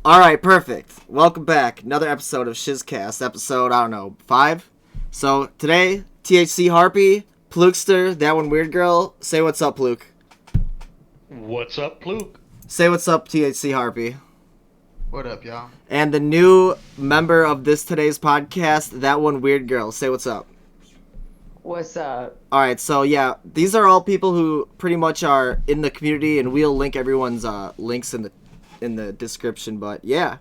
Alright, perfect. Welcome back. Another episode of shizcast. Episode, 5? So, today, THC Harpy, Plukester, That1weirdgurl. Say what's up, Pluke. What's up, Pluke? Say what's up, THC Harpy. What up, y'all? And the new member of today's podcast, That1weirdgurl. Say what's up. What's up? Alright, so yeah, these are all people who pretty much are in the community, and we'll link everyone's links in the description. But yeah,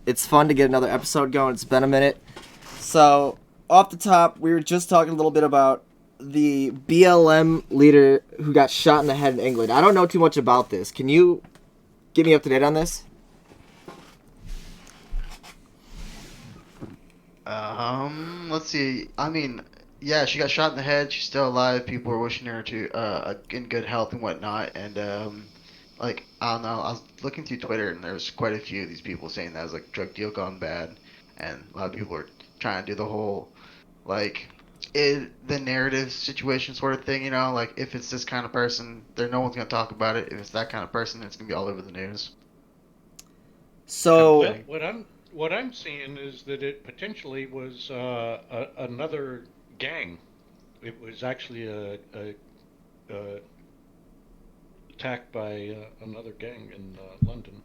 it's fun to get another episode going. It's been a minute. So off the top, we were just talking a little bit about the BLM leader who got shot in the head in England. I don't know too much about this. Can you get me up to date on this? Let's see. I mean, yeah, she got shot in the head. She's still alive. People are wishing her to in good health and whatnot. And like, I don't know. I was looking through Twitter, and there's quite a few of these people saying that was like drug deal gone bad, and a lot of people are trying to do the whole like the narrative situation sort of thing. You know, like if it's this kind of person, there no one's gonna talk about it. If it's that kind of person, it's gonna be all over the news. So Well, what I'm seeing is that it potentially was another gang. It was actually a attack by another gang in London.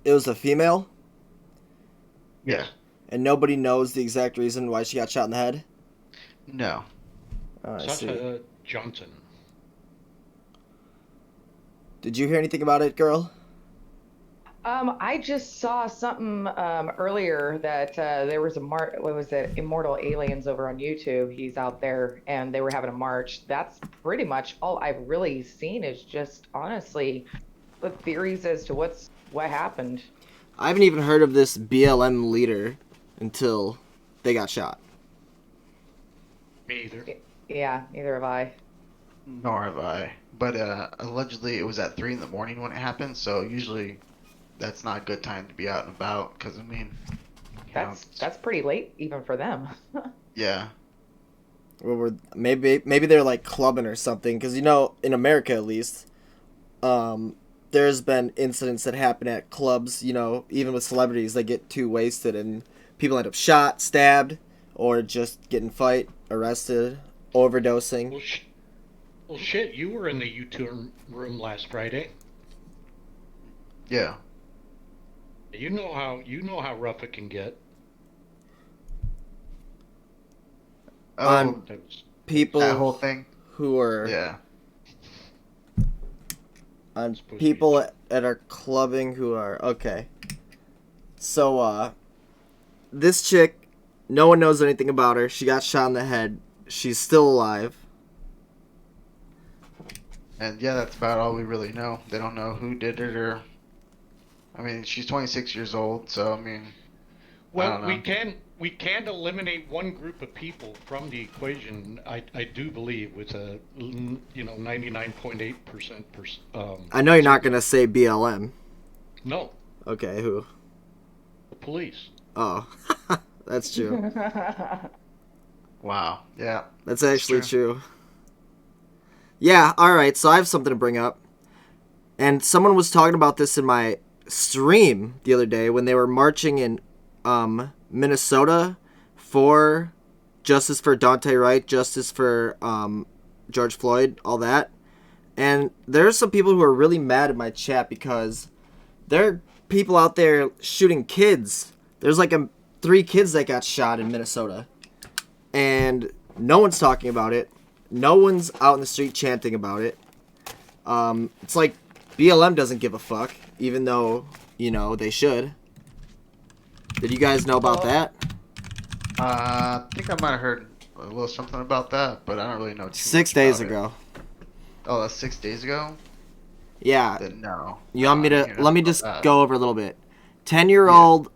it was a female, Yeah. and nobody knows the exact reason why she got shot in the head. No. Oh, I see. Sasha Johnson. Did you hear anything about it, girl? I just saw something earlier that there was what was it? Immortal Aliens over on YouTube. He's out there, and they were having a march. That's pretty much all I've really seen. Is just honestly the theories as to what happened. I haven't even heard of this BLM leader until they got shot. Me either. Yeah, neither have I. Nor have I. But allegedly it was at 3 in the morning when it happened, so usually that's not a good time to be out and about, because, I mean... That's pretty late even for them. Yeah. Or maybe they're like clubbing or something, because in America at least, there's been incidents that happen at clubs. Even with celebrities, they get too wasted and people end up shot, stabbed, or just getting fight, arrested, overdosing. Well, shit, you were in the U-turn room last Friday. Yeah. You know how rough it can get. On That was- people That whole thing? who are Yeah. on Supposed to be people at our clubbing who are okay. So this chick, no one knows anything about her. She got shot in the head. She's still alive. And yeah, that's about all we really know. They don't know who did it or... I mean, she's 26 years old, so, I mean... I Well, don't know. we can eliminate one group of people from the equation. I do believe with a 99.8%. I know you're not gonna say BLM. No, Okay, who? the police. Oh, that's true. Wow. Yeah. That's actually true. Yeah, alright, so I have something to bring up. And someone was talking about this in my stream the other day when they were marching in Minnesota for justice for Dante Wright, justice for George Floyd, all that. And there's some people who are really mad at my chat because there are people out there shooting kids. There's like 3 kids that got shot in Minnesota. And no one's talking about it. No one's out in the street chanting about it. It's like BLM doesn't give a fuck, even though, they should. Did you guys know about that? I think I might have heard a little something about that, but I don't really know too 6 much days about it. ago. Oh, that's 6 days ago? Yeah. Then no. You want me I didn't to... hear Let me nothing just about that. go over a little bit. 10-year-old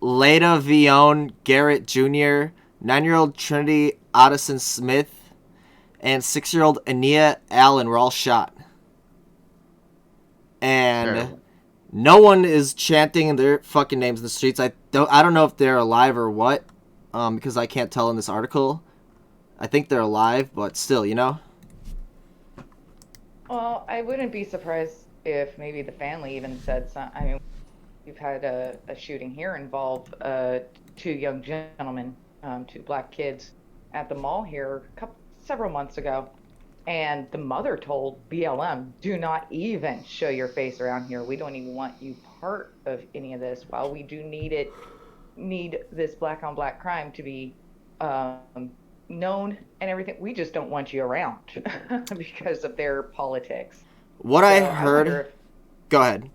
Leda Vione Garrett Jr., 9-year-old Trinity Addison Smith, and 6-year-old Ania Allen were all shot. And Terrible. no one is chanting their fucking names in the streets. I don't know if they're alive or what, because I can't tell in this article. I think they're alive, but still, Well, I wouldn't be surprised if maybe the family even said something. I mean, we've had a shooting here involve two young gentlemen, two black kids, at the mall here several months ago. And the mother told BLM, "Do not even show your face around here. We don't even want you part of any of this. While we do need this black on black crime to be um, known and everything, we just don't want you around because of their politics." What So I I wonder heard. if Go ahead.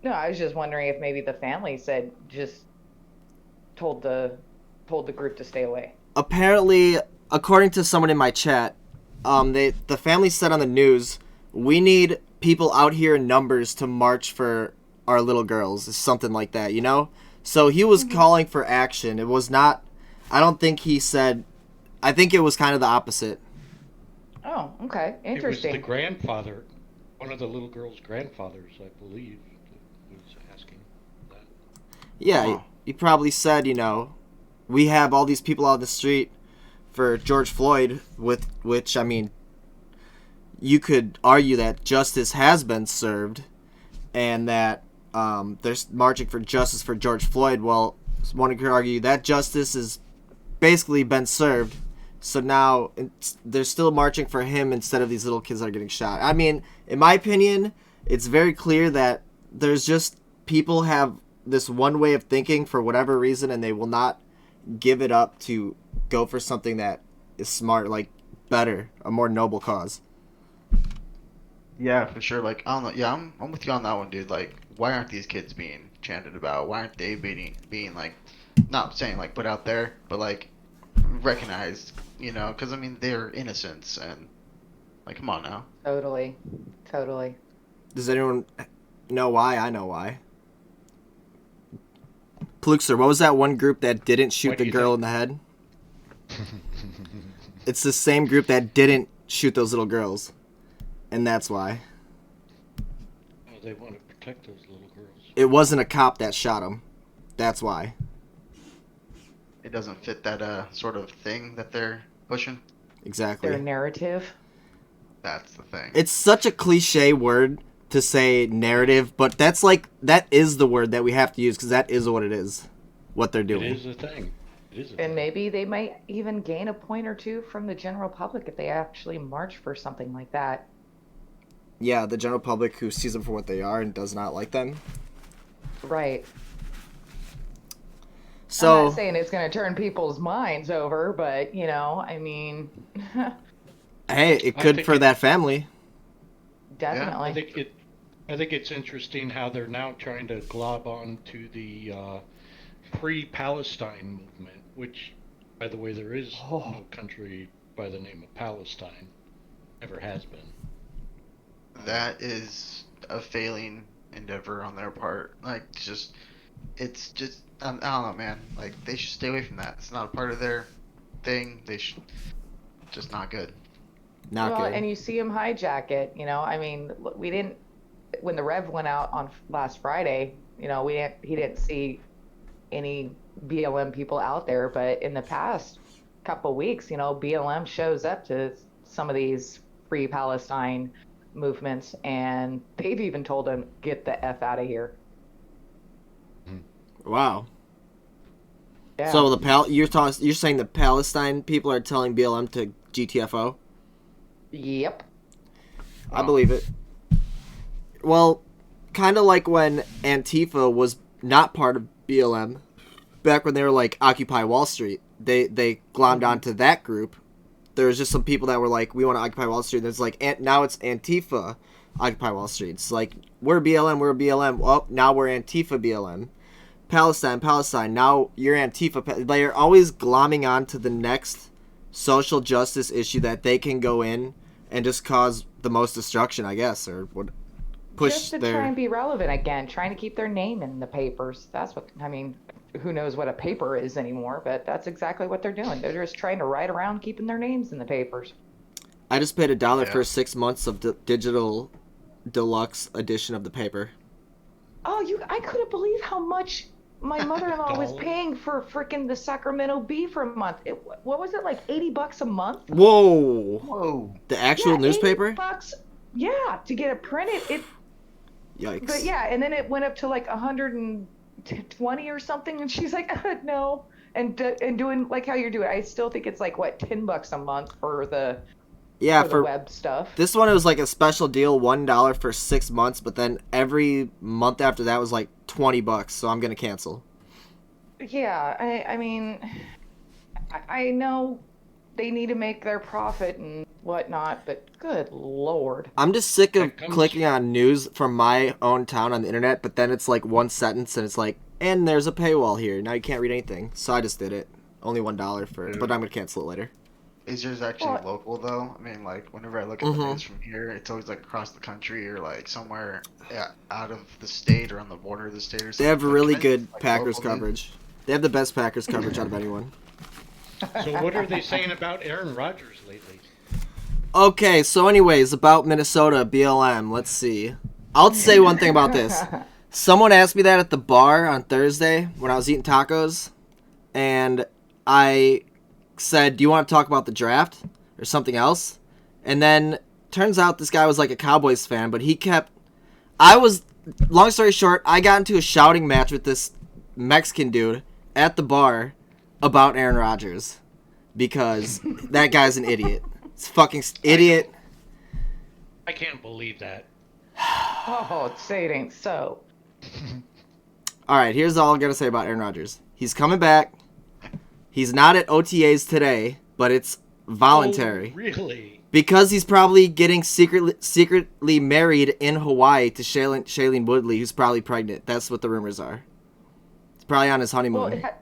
no, I was just wondering if maybe the family said just told the group to stay away. Apparently, according to someone in my chat, the family said on the news, we need people out here in numbers to march for our little girls, something like that, you know? So he was calling for action. It was not, I don't think he said, I think it was kind of the opposite. Oh, okay, It was interesting. the grandfather, one of the little girl's grandfathers, I believe, that was asking that. Yeah, Huh. he probably said, you know, we have all these people out in the street for George Floyd, with which, I mean, you could argue that justice has been served and that they're marching for justice for George Floyd. Well, one could argue that justice has basically been served. So now they're still marching for him instead of these little kids that are getting shot. I mean, in my opinion, it's very clear that there's just people have this one way of thinking for whatever reason, and they will not give it up to go for something that is smart, like better, a more noble cause. Yeah, for sure. Like, I don't know. Yeah, I'm with you on that one, dude. Like, why aren't these kids being chanted about? Why aren't they being like, not saying like put out there, but like recognized? You know, because I mean they're innocents and like, come on now. Totally, totally. Does anyone know why? I know why. Pluxer, what was that one group that didn't Why shoot do the you girl think? in the head? It's the same group that didn't shoot those little girls. And that's why. Oh, they want to protect those little girls. It wasn't a cop that shot him. That's why. It doesn't fit that sort of thing that they're pushing. Their Exactly. narrative. That's the thing. It's such a cliche word to say narrative, but that's like, that is the word that we have to use because that is what it is. What they're It doing. is a thing. It is a And thing. maybe they might even gain a point or two from the general public if they actually march for something like that. Yeah, the general public who sees them for what they are and does not like them. Right. I'm So, not saying it's going to turn people's minds over, but I mean, hey, it I could think for it- that family. definitely. I think it's interesting how they're now trying to glob on to the pre-Palestine movement, which, by the way, there is no country by the name of Palestine. Never has been. That is a failing endeavor on their part. Like, it's just, I don't know, man. Like, they should stay away from that. It's not a part of their thing. They should, just not good. Not Well, good. and you see him hijack it. I mean, we didn't when the Rev went out on last Friday. He didn't see any BLM people out there, but in the past couple weeks, BLM shows up to some of these Free Palestine movements, and they've even told them get the f out of here. Wow. Yeah. So you're saying the Palestine people are telling BLM to GTFO? Yep. I believe it. Well, kind of like when Antifa was not part of BLM, back when they were like Occupy Wall Street, they glommed onto that group. There was just some people that were like, we want to Occupy Wall Street. And it's like, now it's Antifa Occupy Wall Street. It's like, we're BLM. Well, now we're Antifa BLM. Palestine. Now you're Antifa. They're always glomming on to the next social justice issue that they can go in and just cause the most destruction, I guess, or would push Just to their. try and be relevant again, trying to keep their name in the papers. That's what I mean. Who knows what a paper is anymore, but that's exactly what they're doing. They're just trying to ride around keeping their names in the papers. I just paid $1 Yeah. for 6 months of digital deluxe edition of the paper. Oh, I couldn't believe how much my mother-in-law was $1? paying for freaking the Sacramento Bee for a month. What was it, like $80 a month? Whoa! Whoa. The actual Yeah, newspaper? $80. Yeah, to get it printed. Yikes. But yeah, and then it went up to like 120 or something, and she's like, no. And doing like how you're doing, I still think it's like what, $10 a month for the web stuff. This one, it was like a special deal, $1 for 6 months, but then every month after that was like $20, so I'm gonna cancel. Yeah, I mean, I know they need to make their profit and whatnot, but good Lord. I'm just sick of clicking on news from my own town on the internet, but then it's like one sentence and it's like, and there's a paywall here. Now you can't read anything. So I just did it. Only $1 for it, but I'm going to cancel it later. Is yours actually local, though? I mean, like, whenever I look at the news from here, it's always, like, across the country or, like, somewhere out of the state or on the border of the state or something. They have really good Packers coverage. They have the best Packers coverage out of anyone. So what are they saying about Aaron Rodgers lately? Okay, so anyways, about Minnesota, BLM, let's see. I'll say one thing about this. Someone asked me that at the bar on Thursday when I was eating tacos, and I said, do you want to talk about the draft or something else? And then turns out this guy was like a Cowboys fan, but long story short, I got into a shouting match with this Mexican dude at the bar about Aaron Rodgers because that guy's an idiot. It's a fucking idiot. I can't believe that. Oh, say it ain't so. All right, here's all I'm going to say about Aaron Rodgers. He's coming back. He's not at OTAs today, but it's voluntary. Oh, really? Because he's probably getting secretly married in Hawaii to Shailene Woodley, who's probably pregnant. That's what the rumors are. He's probably on his honeymoon. Well,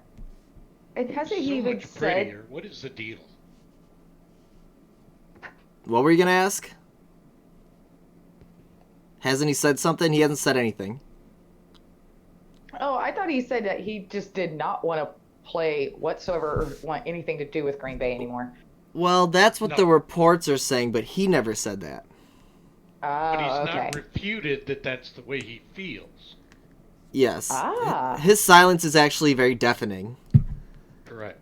it hasn't so even much said... prettier. What is the deal? What were you going to ask? Hasn't he said something? He hasn't said anything. Oh, I thought he said that he just did not want to play whatsoever or want anything to do with Green Bay anymore. Well, that's what the reports are saying, but he never said that. But he's not refuted that that's the way he feels. Yes. His silence is actually very deafening. Correct.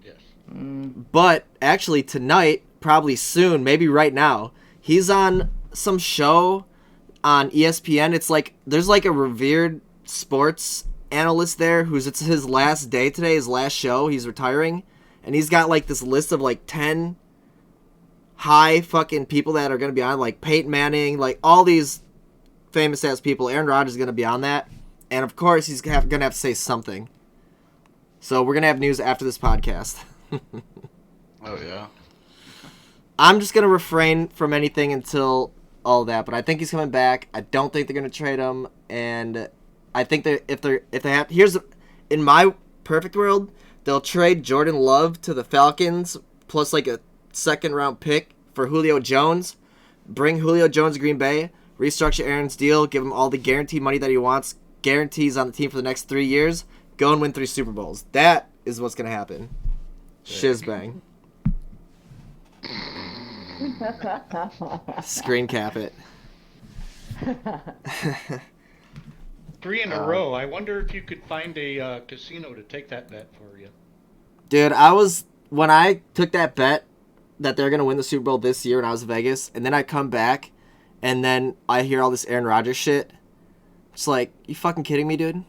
Yes. But actually tonight, probably soon, maybe right now, he's on some show on ESPN. It's like there's like a revered sports analyst there it's his last day today, his last show. He's retiring, and he's got like this list of like 10 high fucking people that are going to be on, like Peyton Manning, like all these famous ass people. Aaron Rodgers is going to be on that, and of course he's going to have to say something. So we're going to have news after this podcast. Oh yeah. I'm just going to refrain from anything until all that, but I think he's coming back. I don't think they're going to trade him, and I think that if they have, in my perfect world, they'll trade Jordan Love to the Falcons plus like a second round pick for Julio Jones, bring Julio Jones to Green Bay, restructure Aaron's deal, give him all the guaranteed money that he wants, guarantees on the team for the next 3 years, go and win 3 Super Bowls. That is what's going to happen. Shizbang. Screen cap it. 3 in a row. I wonder if you could find a casino to take that bet for you. Dude, when I took that bet that they're going to win the Super Bowl this year when I was in Vegas, and then I come back, and then I hear all this Aaron Rodgers shit. It's like, you fucking kidding me, dude?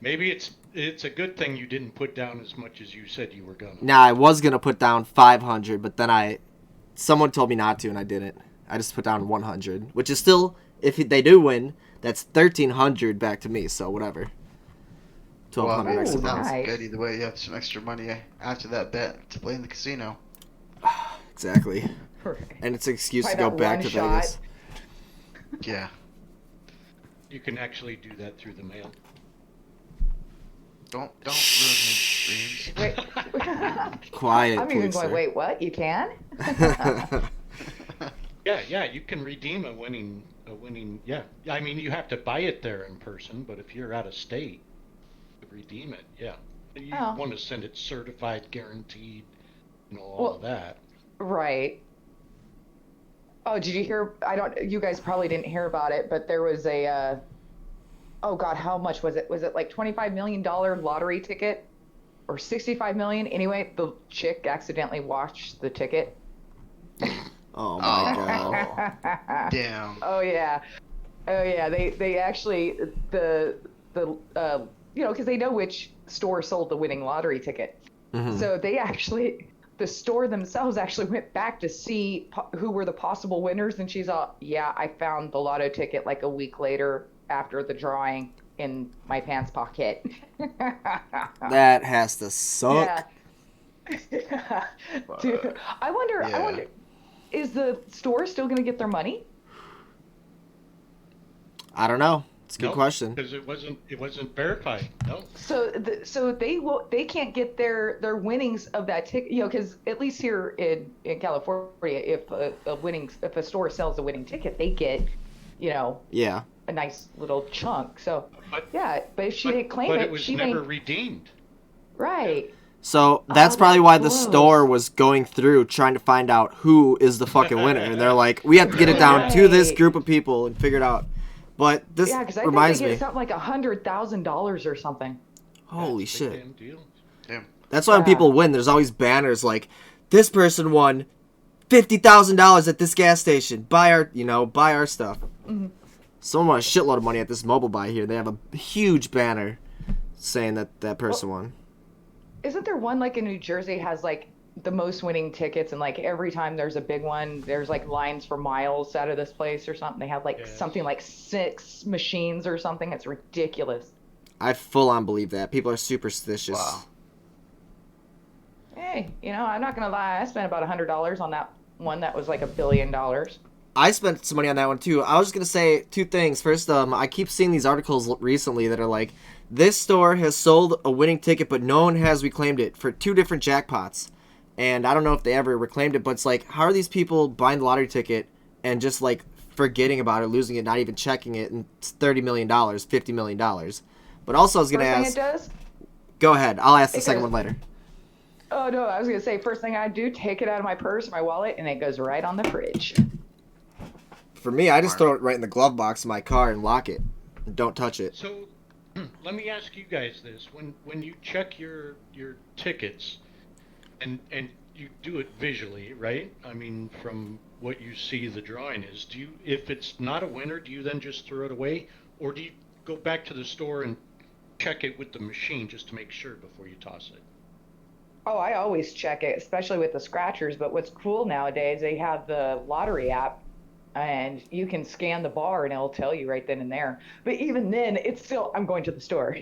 Maybe it's a good thing you didn't put down as much as you said you were gonna. Nah, I was gonna put down 500, but then someone told me not to, and I didn't. I just put down 100, which is still, if they do win, that's 1,300 back to me. So whatever. 1,200 extra sounds bucks. good either way. You have some extra money after that bet to play in the casino. Exactly. And it's an excuse to go back to Vegas. Yeah. You can actually do that through the mail. Don't ruin his dreams. Wait. Quiet, I'm even going, wait, what? You can? Yeah, you can redeem a winning. Yeah, I mean you have to buy it there in person, but if you're out of state, to redeem it, yeah, you want to send it certified, guaranteed, all of that. Right. Oh, did you hear? You guys probably didn't hear about it, but there was a. Oh God, how much was it? Was it like $25 million lottery ticket, or $65 million? Anyway, the chick accidentally washed the ticket. Oh my god. Damn. Oh yeah. Oh yeah. They actually the because they know which store sold the winning lottery ticket. Mhm. So the store themselves actually went back to see who were the possible winners, and she's all, yeah, I found the lotto ticket like a week later after the drawing in my pants pocket. That has to suck. Yeah. Dude, I Yeah. wonder, is the store still going to get their money? I don't know. It's a good No, question. because it wasn't verified. No. So they can't get their winnings of that ticket, because at least here in California, if if a store sells a winning ticket, they get, you know, Yeah. a nice little chunk. So But yeah, but if she didn't claim but it, it was she never made redeemed. right. So that's Oh, probably that why the blows. store was going through trying to find out who is the fucking winner. And they're like, we have to get it down to this Right. group of people and figure it out. But this Yeah, because I think they reminds get me. something like $100,000 or something. Holy That's a big shit. damn deal. Damn. That's why when Yeah. people win, there's always banners like, this person won $50,000 at this gas station. Buy our stuff. Mhm. Someone won a shitload of money at this mobile buy here. They have a huge banner saying that person won. Isn't there one like in New Jersey has like the most winning tickets, and like every time there's a big one, there's like lines for miles out of this place or something. They have like Yes. something like 6 machines or something. It's ridiculous. I full on believe that. People are superstitious. Wow. Hey, I'm not gonna lie. I spent about $100 on that one that was like $1 billion. I spent some money on that one too. I was just gonna say two things. First, I keep seeing these articles recently that are like, this store has sold a winning ticket, but no one has reclaimed it for 2 different jackpots. And I don't know if they ever reclaimed it, but it's like, how are these people buying the lottery ticket and just like forgetting about it, losing it, not even checking it, and it's $30 million, $50 million. But also, I was gonna First thing ask. it does. Go ahead. I'll ask the It second goes- one later. Oh no, I was gonna say first thing I do, take it out of my purse, my wallet, and it goes right on the fridge. For me, I just throw it right in the glove box of my car and lock it. And don't touch it. So, let me ask you guys this: when you check your tickets, and you do it visually, right? I mean, from what you see the drawing is, if it's not a winner, do you then just throw it away, or do you go back to the store and check it with the machine just to make sure before you toss it? Oh, I always check it, especially with the scratchers. But what's cool nowadays, they have the lottery app, and you can scan the bar and it'll tell you right then and there. But even then, it's still, I'm going to the store.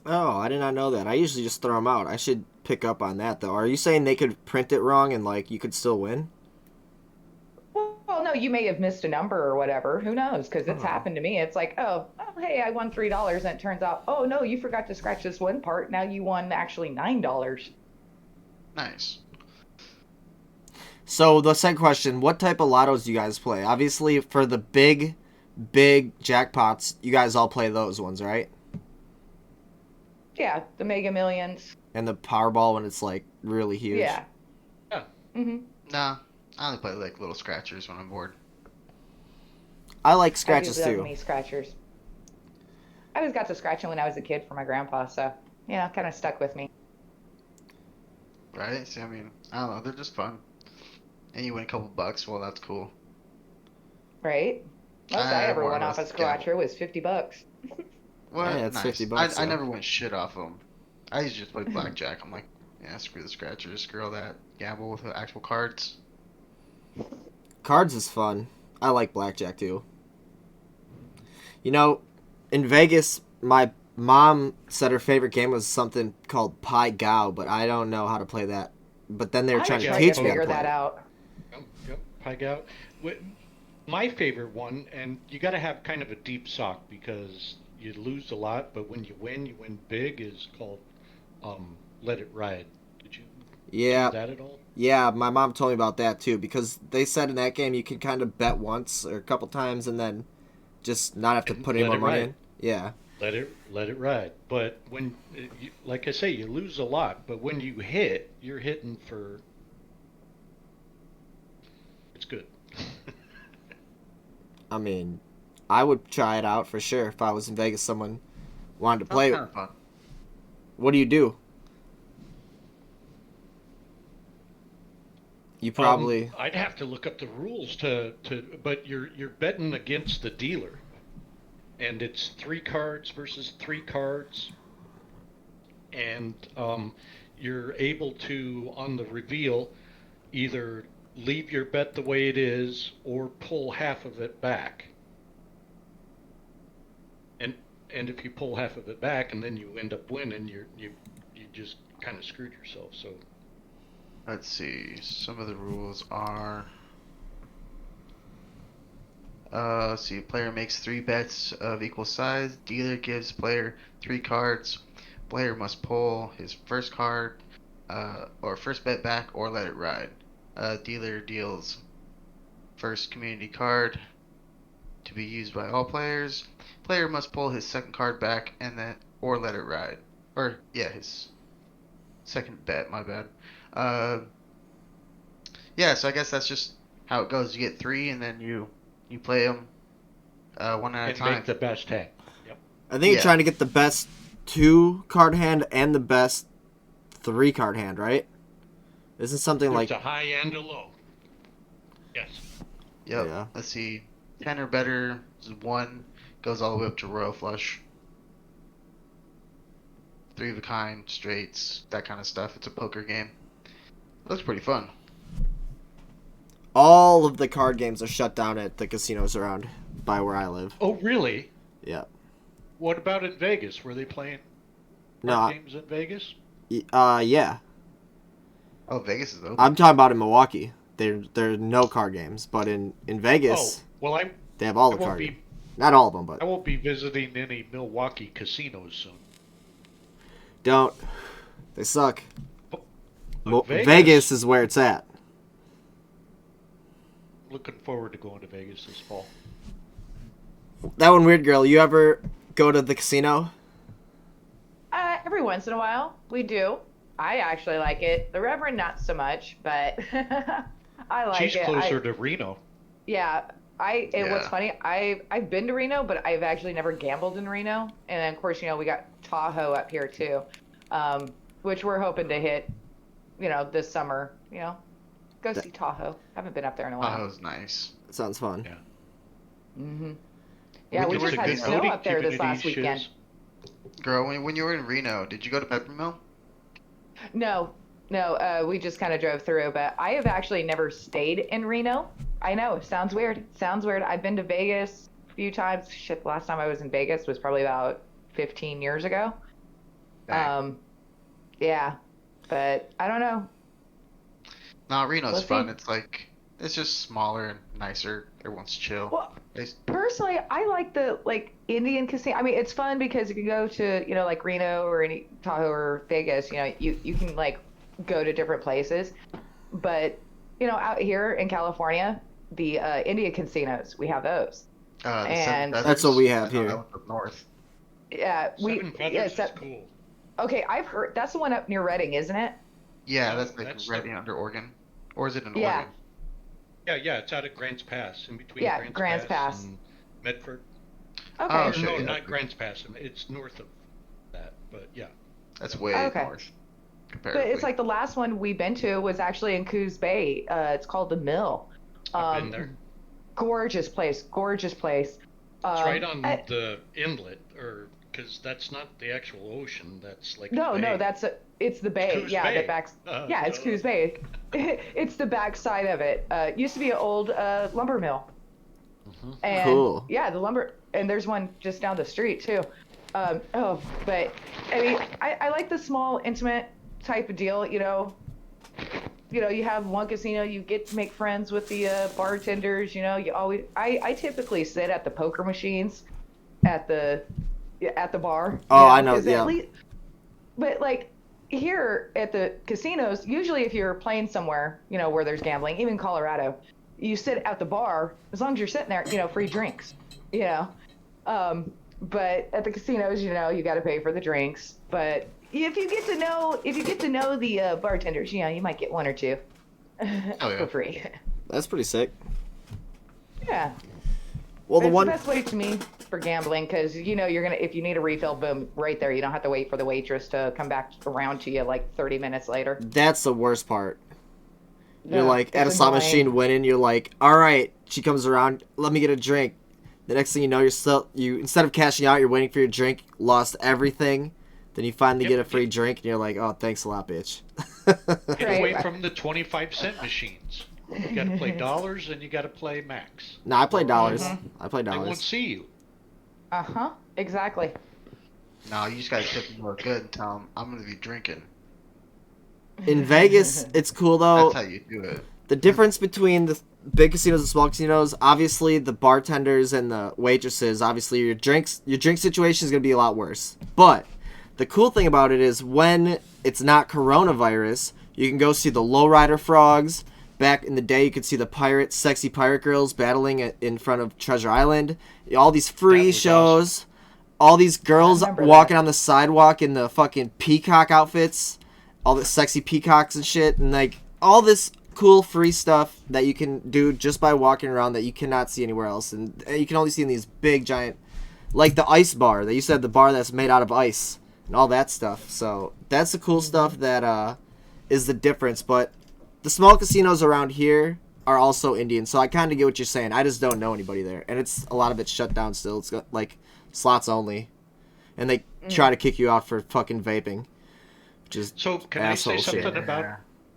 Oh, I did not know that. I usually just throw them out. I should pick up on that, though. Are you saying they could print it wrong and, like, you could still win? Well, no, you may have missed a number or whatever. Who knows? Because it's Oh. happened to me. It's like, oh, hey, I won $3, and it turns out, oh no, you forgot to scratch this one part. Now you won actually $9. Nice. So, the second question, what type of lottos do you guys play? Obviously, for the big jackpots, you guys all play those ones, right? Yeah, the Mega Millions. And the Powerball when it's, like, really huge. Yeah. Yeah. Mhm. Nah, I only play like little scratchers when I'm bored. I like scratches, I do too. love me scratchers. I always got to scratching when I was a kid for my grandpa, so yeah, kind of stuck with me. Right? See, I mean, I don't know, they're just fun. And you win a couple bucks, well, that's cool. Right? Most I ever more or won off a less scratcher was $50. What? Yeah, it's Nice. 50 bucks, I so. never went shit off them. I used to just play blackjack. I'm like, yeah, screw the scratchers, screw all that. Gamble with the actual cards. Cards is fun. I like blackjack, too. You know, in Vegas, my mom said her favorite game was something called Pai Gow, but I don't know how to play that. But then they were I trying to tried teach to me how to figure play that it. out. Yep, pike out. My favorite one, and you got to have kind of a deep sock because you lose a lot, but when you win big, is called Let It Ride. Did you Yeah, do that at all? yeah, my mom told me about that too, because they said in that game you can kind of bet once or a couple times and then just not have to And put any let more it money ride. in. Yeah. Let it ride. But when, like I say, you lose a lot, but when you hit, you're hitting for. It's good. I mean, I would try it out for sure if I was in Vegas. Someone wanted to play. That's kind of fun. What do you do? You probably. I'd have to look up the rules but you're betting against the dealer, and it's 3 cards versus 3 cards, and you're able to, on the reveal, either leave your bet the way it is or pull half of it back. And if you pull half of it back and then you end up winning, you just kind of screwed yourself. So Let's see. Some of the rules are. Let's see. Player makes 3 bets of equal size. Dealer gives player 3 cards. Player must pull his first card, or first bet back, or let it ride. Dealer deals first community card to be used by all players. Player must pull his second card back and then or let it ride. Or yeah, his second bet. My bad. Yeah. So I guess that's just how it goes. You get 3, and then you play them one at a and time. make the best hand. Yep. I think you're trying to get the best 2-card hand and the best 3-card hand, right? Isn't something There's like a high and a low. Yes. Yep. Yeah. Let's see. 10 or better is 1. Goes all the way up to royal flush. 3 of a kind, straights, that kind of stuff. It's a poker game. Looks pretty fun. all of the card games are shut down at the casinos around by where I live. Oh, really? Yeah. What about in Vegas? Were they playing No. card games in Vegas? Yeah. Oh, Vegas is open. I'm talking about in Milwaukee. There are no card games, but in Vegas, Oh, well, they have all I the won't card be games. Not all of them, but I won't be visiting any Milwaukee casinos soon. don't. They suck. But Vegas is where it's at. Looking forward to going to Vegas this fall. That one weird girl. You ever go to the casino? Every once in a while, we do. I actually like it. The Reverend, not so much, but I like it. She's closer to Reno. Yeah, What's Yeah. funny, I've been to Reno, but I've actually never gambled in Reno. And then, of course, we got Tahoe up here too, which we're hoping to hit, this summer. Go see Tahoe. Haven't been up there in a while. Tahoe's nice. It sounds fun. Yeah. Mm-hmm. Yeah, we It's just a had good snow boating up there this last community, weekend. Shiz. Girl, when you were in Reno, did you go to Peppermill? No, we just kind of drove through, but I have actually never stayed in Reno. I know, it sounds weird. I've been to Vegas a few times. Shit, the last time I was in Vegas was probably about 15 years ago. Dang. Yeah, but I don't know. No, Reno's Let's fun. see. It's just smaller and nicer. Everyone's chill. Well, They- personally, I like the Indian casino. I mean, it's fun because you can go to like Reno or any Tahoe or Vegas. You can go to different places, but out here in California, the Indian casinos, we have those. the And- Seven That's what we have Feathers, I know here. that one's up north. Yeah, Seven Feathers is cool. Okay, I've heard that's the one up near Redding, isn't it? Yeah, No, that's like that's right under Oregon. Or is it in Yeah. Oregon? Yeah, it's out at Grants Pass, in between Yeah, Grants Pass. and Medford. Okay. Oh, Or shit, no, yeah. not Grants Pass. It's north of that, but yeah. That's way Okay. north. But Comparatively. it's like the last one we've been to was actually in Coos Bay. It's called the Mill. I've been there. Gorgeous place. It's right on I- the inlet, because that's not the actual ocean. That's like No, a bay. it's the bay. Coos Yeah, Bay. the back. Uh, Yeah, it's uh. Coos Bay. It's the back side of it. It used to be an old lumber mill. Mhm. And Cool. yeah, the lumber, and there's one just down the street too. But I mean, I like the small, intimate type of deal. You have one casino, you get to make friends with the bartenders. I typically sit at the poker machines, at the bar. Oh, I know, 'cause yeah. But here at the casinos, usually if you're playing somewhere, where there's gambling, even Colorado, you sit at the bar, as long as you're sitting there, free drinks, but at the casinos, you got to pay for the drinks. But if you get to know the bartenders, you might get one or two yeah. for free. That's pretty sick. Yeah. Well, the It's one the best way to me for gambling because you're gonna, if you need a refill, boom, right there. You don't have to wait for the waitress to come back around to you 30 minutes later. that's the worst part. You're Yeah, like at a it's slot annoying. machine winning. You're like, all right. She comes around. Let me get a drink. The next thing you know, you instead of cashing out, you're waiting for your drink. Lost everything. Then you finally get a free drink, and you're like, oh, thanks a lot, bitch. Get Right. away from the 25-cent machines. You got to play dollars and you got to play max. No, I play Or dollars. Mm-hmm. I play I won't dollars. see you. Uh-huh. Exactly. No, you just gotta tip them real good and tell them I'm gonna be drinking. In Vegas, it's cool though. That's how you do it. The difference between the big casinos and small casinos, obviously the bartenders and the waitresses, obviously your drink situation is going to be a lot worse. But the cool thing about it is when it's not coronavirus, you can go see the lowrider frogs. Back in the day, you could see the sexy pirate girls battling in front of Treasure Island. All these That free was shows. All these girls remember walking that. on the sidewalk in the fucking peacock outfits. All the sexy peacocks and shit. And like all this cool free stuff that you can do just by walking around that you cannot see anywhere else. And you can only see in these big, giant... Like the ice bar. They used to have the bar that's made out of ice. And all that stuff. So that's the cool stuff that is the difference. But the small casinos around here are also Indian. So I kind of get what you're saying. I just don't know anybody there. And a lot of it's shut down still. It's got, like slots only. And they try to kick you out for fucking vaping. Which is So can I say asshole shit. something about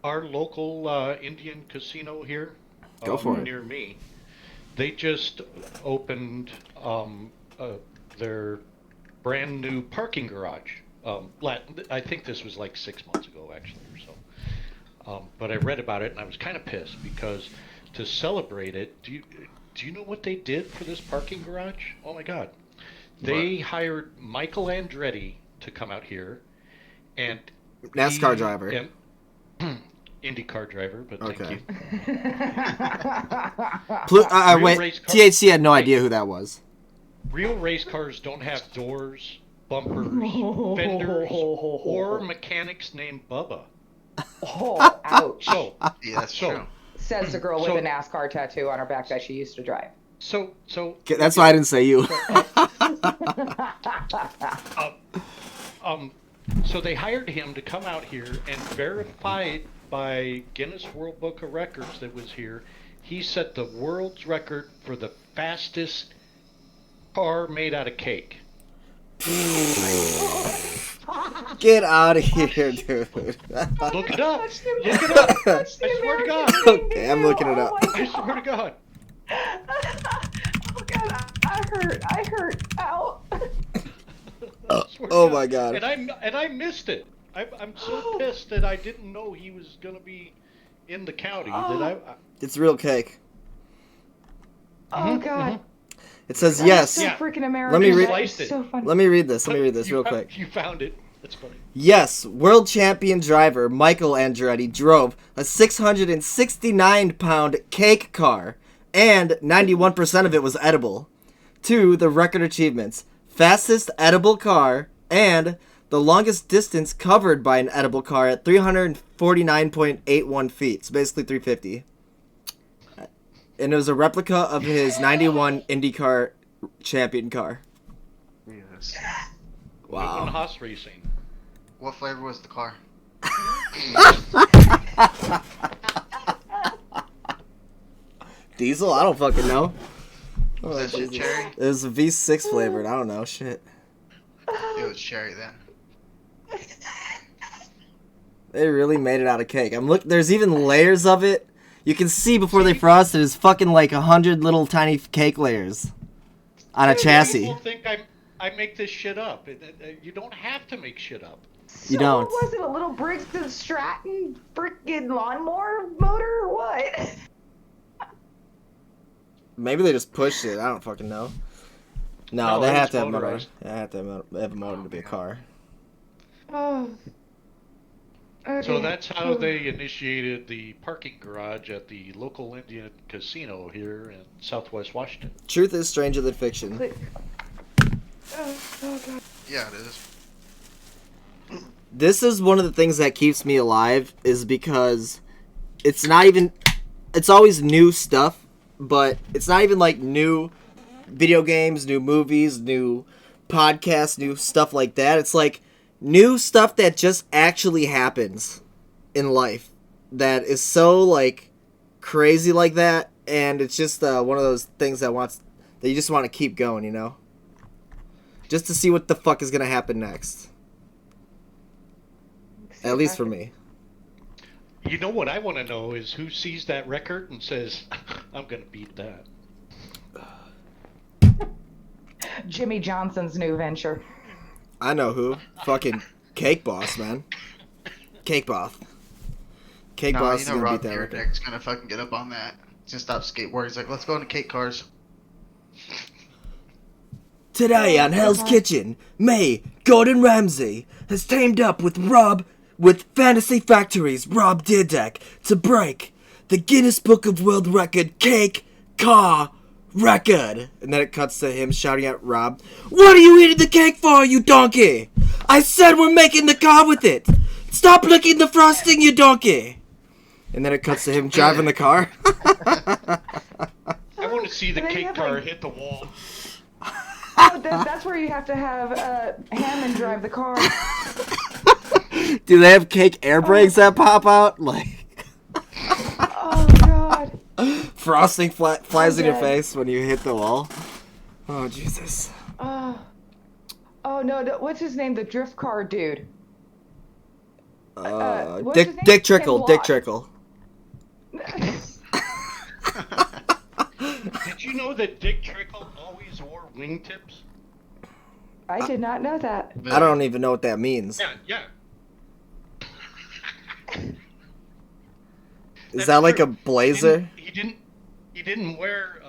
our local Indian casino here? Go for it. Near me. They just opened their brand new parking garage. I think this was like 6 months ago, actually, or so. But I read about it and I was kind of pissed because to celebrate it, do you know what they did for this parking garage? Oh my God! They hired Michael Andretti to come out here, and NASCAR driver. And, IndyCar driver, but thank Okay. you. Wait, Real race car- THC had no idea who that was. Real race cars don't have doors, bumpers, fenders, or mechanics named Bubba. Oh, ouch. So, Yeah, that's So- true. Says the girl So- with a NASCAR tattoo on her back that she used to drive. so Okay, that's why I didn't say you. So they hired him to come out here and verified by Guinness World Book of Records that was here. He set the world's record for the fastest car made out of cake. Get out of here, dude. Look it up. Touched him. Look it up. Touched the I swear to American God. thing, Okay, I'm too. looking it Oh up. my I swear to God. Oh God, I hurt. Ow. I swear to Oh my God. And I missed it. I'm so pissed that I didn't know he was gonna be in the county. That I It's real cake. Oh God. It says That is yes. So Yeah. freaking American. Let me read- That is Sliced it. so funny. Let me read this. Real quick. You found it. That's funny. Yes, world champion driver Michael Andretti drove a 669-pound cake car, and 91% of it was edible. 2, the record achievements: fastest edible car and the longest distance covered by an edible car at 349.81 feet. So basically 350. And it was a replica of his 91 IndyCar champion car. Jesus. Wow. Wow. Haas racing. What flavor was the car? Diesel? I don't fucking know. Was that shit cherry? It was a V6 flavored. I don't know. Shit. It was cherry then. They really made it out of cake. There's even layers of it. You can see before they frosted is fucking like 100 little tiny cake layers on a chassis. People think I make this shit up. You don't have to make shit up. You So don't. what was it, a little Briggs & Stratton freaking lawnmower motor or what? Maybe they just pushed it. I don't fucking know. No, No, they it have was to have motor. motorized. They have to have a motor to be a car. Oh. Okay. So that's how they initiated the parking garage at the local Indian casino here in Southwest Washington. Truth is stranger than fiction. Oh God. Yeah, it is. This is one of the things that keeps me alive is because it's not even... It's always new stuff, but it's not even like new video games, new movies, new podcasts, new stuff like that. It's like new stuff that just actually happens in life that is so like crazy like that, and it's just one of those things that you just want to keep going, you know, just to see what the fuck is gonna happen next. At least for me. You know what I want to know is who sees that record and says, "I'm gonna beat that." Jimmy Johnson's new venture. I know who. Fucking Cake Boss, man. Cake Boss. Cake Boss is gonna Rob beat that record. Dyrdek's gonna fucking get up on that. He's gonna stop skateboarding. He's like, let's go into cake cars. Today on Hell's Kitchen, May Gordon Ramsay has teamed up with Fantasy Factory's Rob Dyrdek to break the Guinness Book of World Record cake car record. And then it cuts to him shouting at Rob, "What are you eating the cake for, you donkey? I said we're making the car with it. Stop licking the frosting, you donkey." And then it cuts to him driving the car. I want to see the cake car hit the wall. Oh, that's where you have to have Hammond drive the car. Do they have cake air brakes that pop out? Like, oh god. Frosting flies in your face when you hit the wall. Oh Jesus. Oh no, what's his name? The drift car dude. What's his name? Dick Trickle. Dick Trickle. Did you know that Dick Trickle always wore wingtips? I did not know that. I don't even know what that means. Yeah. Is that like a blazer? He didn't wear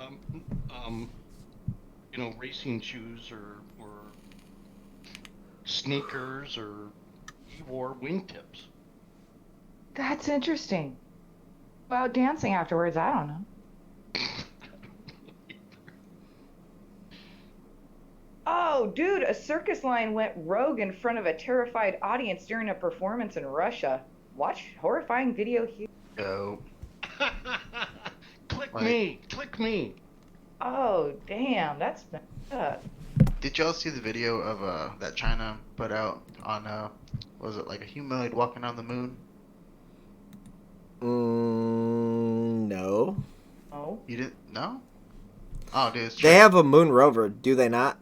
racing shoes or sneakers, or he wore wingtips. That's interesting. Well, dancing afterwards, I don't know. Oh, dude, a circus lion went rogue in front of a terrified audience during a performance in Russia. Watch horrifying video here. Go. Click me. Oh, damn, that's messed up. Did y'all see the video of that China put out on was it like a humanoid walking on the moon? No. Oh. You didn't? No? Oh, dude, it's They have a moon rover, do they not?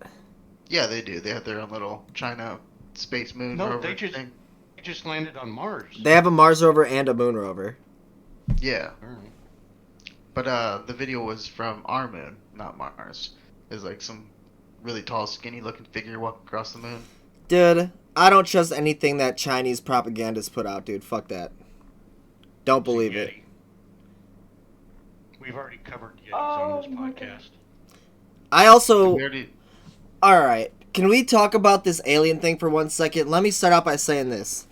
Yeah, they do. They have their own little China space moon No, rover they thing. just landed on Mars. They have a Mars rover and a moon rover. Yeah. But the video was from our moon, not Mars. There's like some really tall, skinny-looking figure walking across the moon. Dude, I don't trust anything that Chinese propagandists put out, dude. Fuck that. Don't believe it. We've already covered Yetis on this my podcast. I also... We already... Alright, can we talk about this alien thing for 1 second? Let me start out by saying this.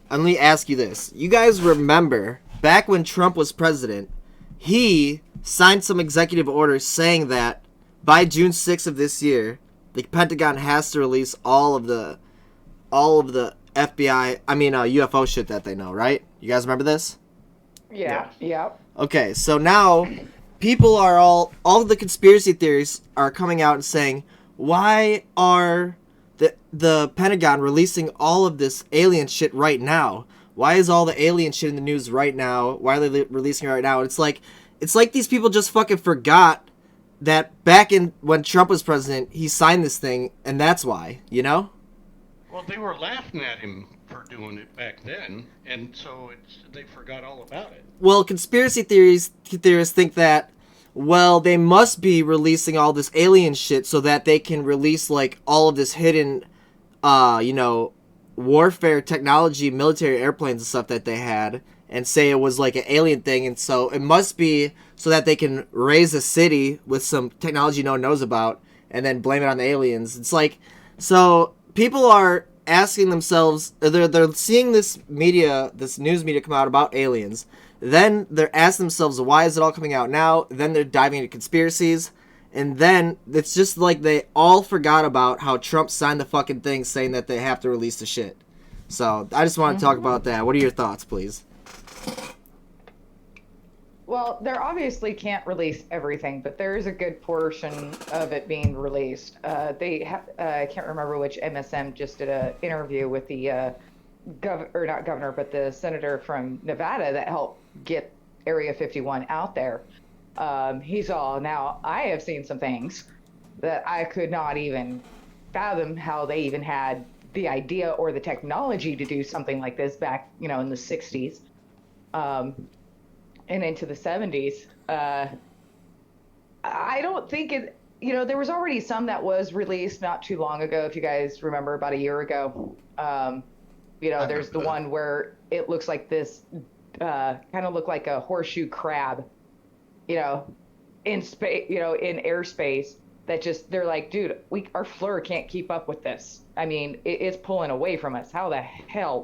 And let me ask you this. You guys remember, back when Trump was president, he signed some executive orders saying that by June 6th of this year, the Pentagon has to release all of the UFO shit that they know, right? You guys remember this? Yeah. Yep. Okay, so now people are all of the conspiracy theories are coming out and saying, why are the Pentagon releasing all of this alien shit right now? Why is all the alien shit in the news right now? Why are they releasing it right now? It's like these people just fucking forgot that back in when Trump was president, he signed this thing, and that's why, you know? Well, they were laughing at him for doing it back then, and so they forgot all about it. Well, conspiracy theorists think that, well, they must be releasing all this alien shit so that they can release, like, all of this hidden, warfare technology, military airplanes and stuff that they had, and say it was, like, an alien thing, and so it must be so that they can raise a city with some technology no one knows about, and then blame it on the aliens. It's like, so people are asking themselves, they're seeing this news media come out about aliens, then they're asking themselves, why is it all coming out now? Then they're diving into conspiracies, and then it's just like they all forgot about how Trump signed the fucking thing saying that they have to release the shit. So I just want to talk about that. What are your thoughts, please? Well, they obviously can't release everything, but there is a good portion of it being released. I can't remember which MSM just did an interview with the or not governor, but the senator from Nevada that helped get Area 51 out there. He's all, now I have seen some things that I could not even fathom how they even had the idea or the technology to do something like this back, in the 60s, and into the 70s. I don't think there was already some that was released not too long ago, if you guys remember, about a year ago. There's the one where it looks like this, kind of look like a horseshoe crab, in space, in airspace, that just, they're like, dude, our FLIR can't keep up with this. I mean, it's pulling away from us. How the hell,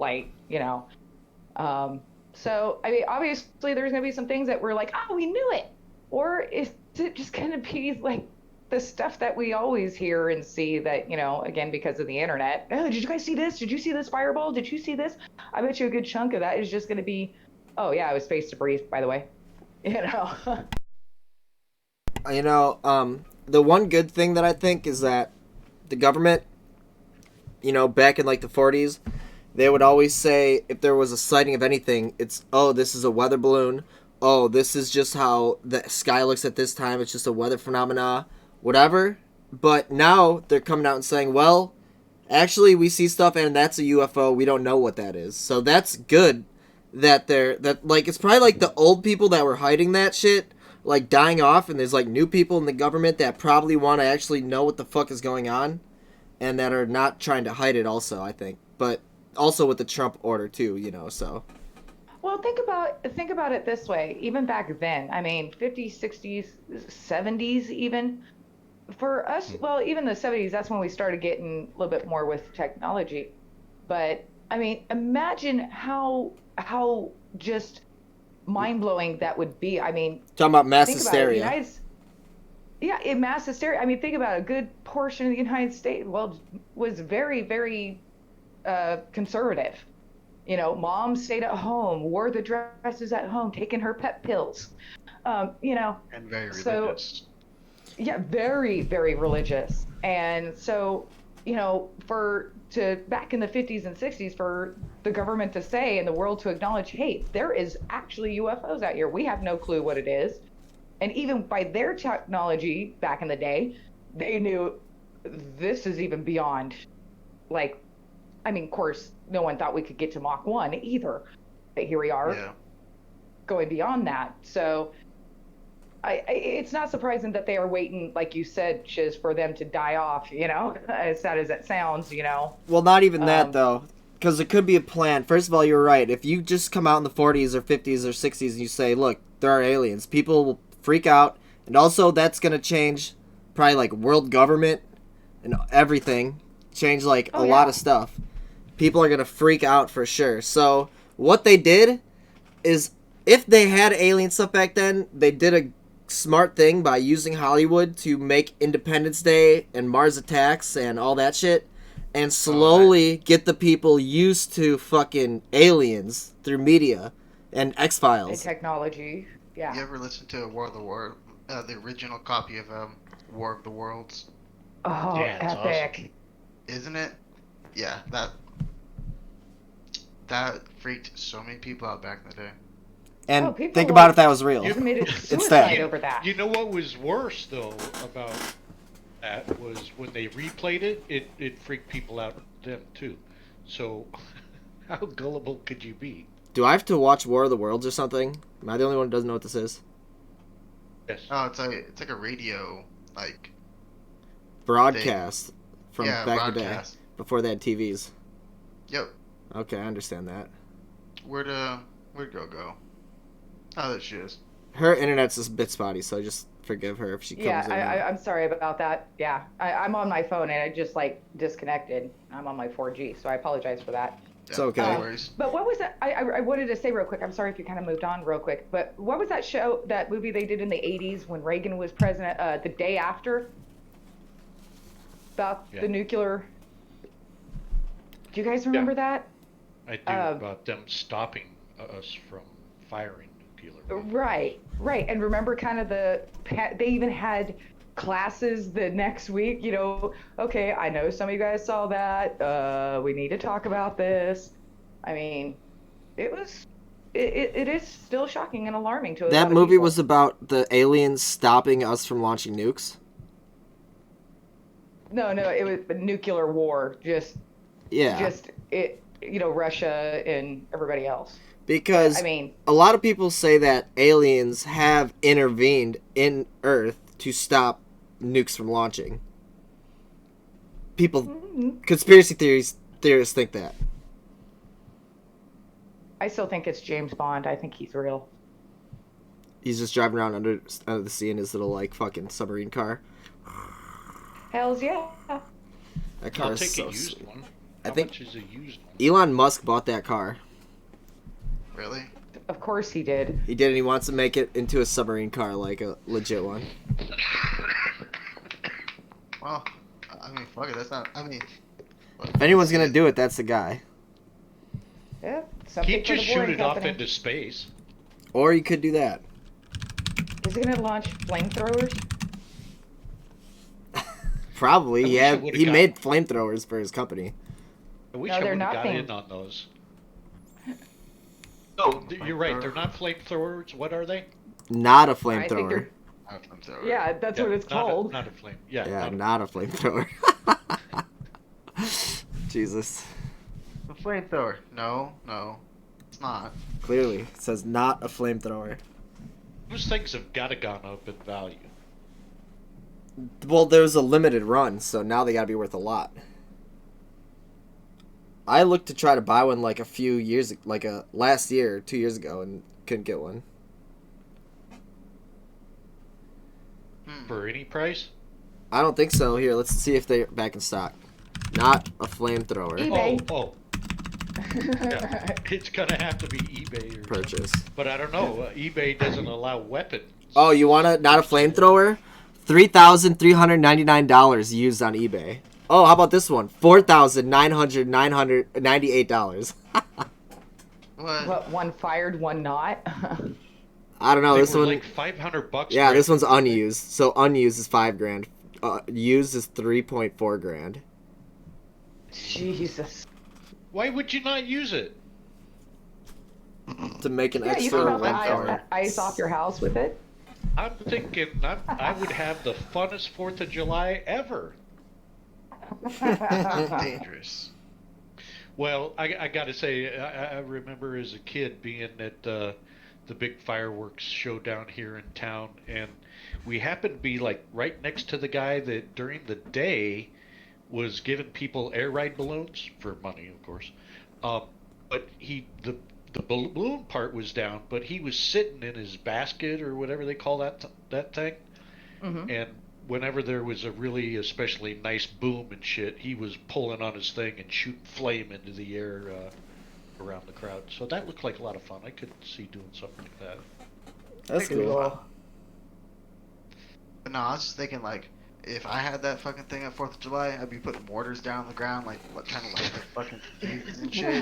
so, I mean, obviously there's going to be some things that we're like, oh, we knew it. Or is it just going to be like the stuff that we always hear and see that, again, because of the internet. Oh, did you guys see this? Did you see this fireball? Did you see this? I bet you a good chunk of that is just going to be, oh, yeah, it was space debris, by the way. The one good thing that I think is that the government, back in like the 40s, they would always say if there was a sighting of anything, it's, oh, this is a weather balloon. Oh, this is just how the sky looks at this time. It's just a weather phenomena, whatever. But now they're coming out and saying, well, actually we see stuff and that's a UFO. We don't know what that is. So that's good that it's probably like the old people that were hiding that shit, like dying off, and there's like new people in the government that probably want to actually know what the fuck is going on and that are not trying to hide it also, I think. But also with the Trump order too, so. Well, think about it this way. Even back then, I mean, 50s, 60s, 70s, even for us, well, even the 70s, that's when we started getting a little bit more with technology. But I mean, imagine how just mind-blowing that would be. I mean, talking about mass hysteria. In mass hysteria. I mean, think about it. A good portion of the United States, was very, very conservative. Mom stayed at home, wore the dresses at home, taking her pep pills. And very religious. Yeah, very, very religious. And so, back in the 50s and 60s, for the government to say and the world to acknowledge, hey, there is actually UFOs out here. We have no clue what it is. And even by their technology back in the day, they knew this is even beyond, of course, no one thought we could get to Mach 1 either. But here we are, going beyond that. So it's not surprising that they are waiting, like you said, Shiz, for them to die off, as sad as it sounds, Well, not even that, though, because it could be a plan. First of all, you're right. If you just come out in the 40s or 50s or 60s and you say, look, there are aliens, people will freak out. And also, that's going to change probably, world government and everything. Change, a lot of stuff. People are going to freak out for sure. So, what they did is, if they had alien stuff back then, they did a smart thing by using Hollywood to make Independence Day and Mars Attacks and all that shit, and slowly get the people used to fucking aliens through media and X-Files. And technology, yeah. You ever listen to War of the World, the original copy of War of the Worlds? Oh, yeah, epic. Awesome. Isn't it? Yeah, that freaked so many people out back in the day. And think about if that was real. You committed suicide over that. You know what was worse, though, about that was when they replayed it, it freaked people out then, too. So, how gullible could you be? Do I have to watch War of the Worlds or something? Am I the only one who doesn't know what this is? Yes. Oh, it's like a radio, broadcast from back in the day, broadcast. Before they had TVs. Yep. Okay, I understand that. Where'd girl go? Oh, there she is. Her internet's a bit spotty, so just forgive her if she comes in. Yeah, I'm sorry about that. Yeah, I'm on my phone and it just disconnected. I'm on my 4G, so I apologize for that. It's okay. No worries. But what was that? I wanted to say real quick. I'm sorry if you kind of moved on real quick. But what was that movie they did in the 80s when Reagan was president? The Day After, about the nuclear. Do you guys remember that? I do, about them stopping us from firing nuclear weapons. Right. And remember they even had classes the next week, okay, I know some of you guys saw that. We need to talk about this. I mean, it is still shocking and alarming to a lot That of movie people. was about the aliens stopping us from launching nukes. No, it was a nuclear war. Yeah, Just it. Russia and everybody else. But, I because mean, a lot of people say that aliens have intervened in Earth to stop nukes from launching. People, conspiracy theorists think that. I still think it's James Bond. I think he's real. He's just driving around under the sea in his little like fucking submarine car. Hells yeah. That car I'll is take so a used sweet. one. I How think much is a used one? Elon Musk bought that car. Really? Of course he did. He did, and he wants to make it into a submarine car, like a legit one. Well, I mean, fuck it. That's not. I mean, If anyone's gonna do it, that's the guy. Yeah. Something He'd for just the shoot boring it off company. into space. Or you could do that. Is he gonna launch flamethrowers? Probably. I wish I Yeah, would've he got- made flamethrowers for his company. I wish No, I they're would have got nothing. in on those. No, you're right. They're not flamethrowers. What are they? Not a I think flamethrower. they're. I have flamethrower. Yeah, that's what it's not called. Not a flame. Yeah. Yeah, not a- not a flamethrower. Jesus. A flamethrower. No, it's not. Clearly, it says not a flamethrower. Those things have got to gone up in value. Well, there's a limited run, so now they gotta be worth a lot. I looked to try to buy one like a few years, like last year, 2 years ago, and couldn't get one. For any price? I don't think so. Here, let's see if they're back in stock. Not a flamethrower. eBay. Oh. Yeah. It's gonna have to be eBay or Purchase. something. But I don't know. eBay doesn't allow weapons. Oh, you want to not a flamethrower? $3,399 used on eBay. Oh, how about this one? $4,998. What? What, one fired, one not? I don't know. They This were one. like $500. Yeah, for this it. one's unused. So unused is $5,000. Used is $3,400. Jesus. Why would you not use it? To make an Yeah, you extra can melt the flamethrower. ice off your house with it. I'm thinking I would have the funnest 4th of July ever. Dangerous. Well, I got to say, I remember as a kid being at the big fireworks show down here in town, and we happened to be like right next to the guy that during the day was giving people air ride balloons for money, of course. But the balloon part was down, but he was sitting in his basket or whatever they call that thing. Mm-hmm. And whenever there was a really especially nice boom and shit, he was pulling on his thing and shooting flame into the air around the crowd. So that looked like a lot of fun. I could see doing something like that. That's cool. But no, I was just thinking like, if I had that fucking thing at 4th of July, I'd be putting mortars down on the ground, like what kind of like the fucking fuses and shit.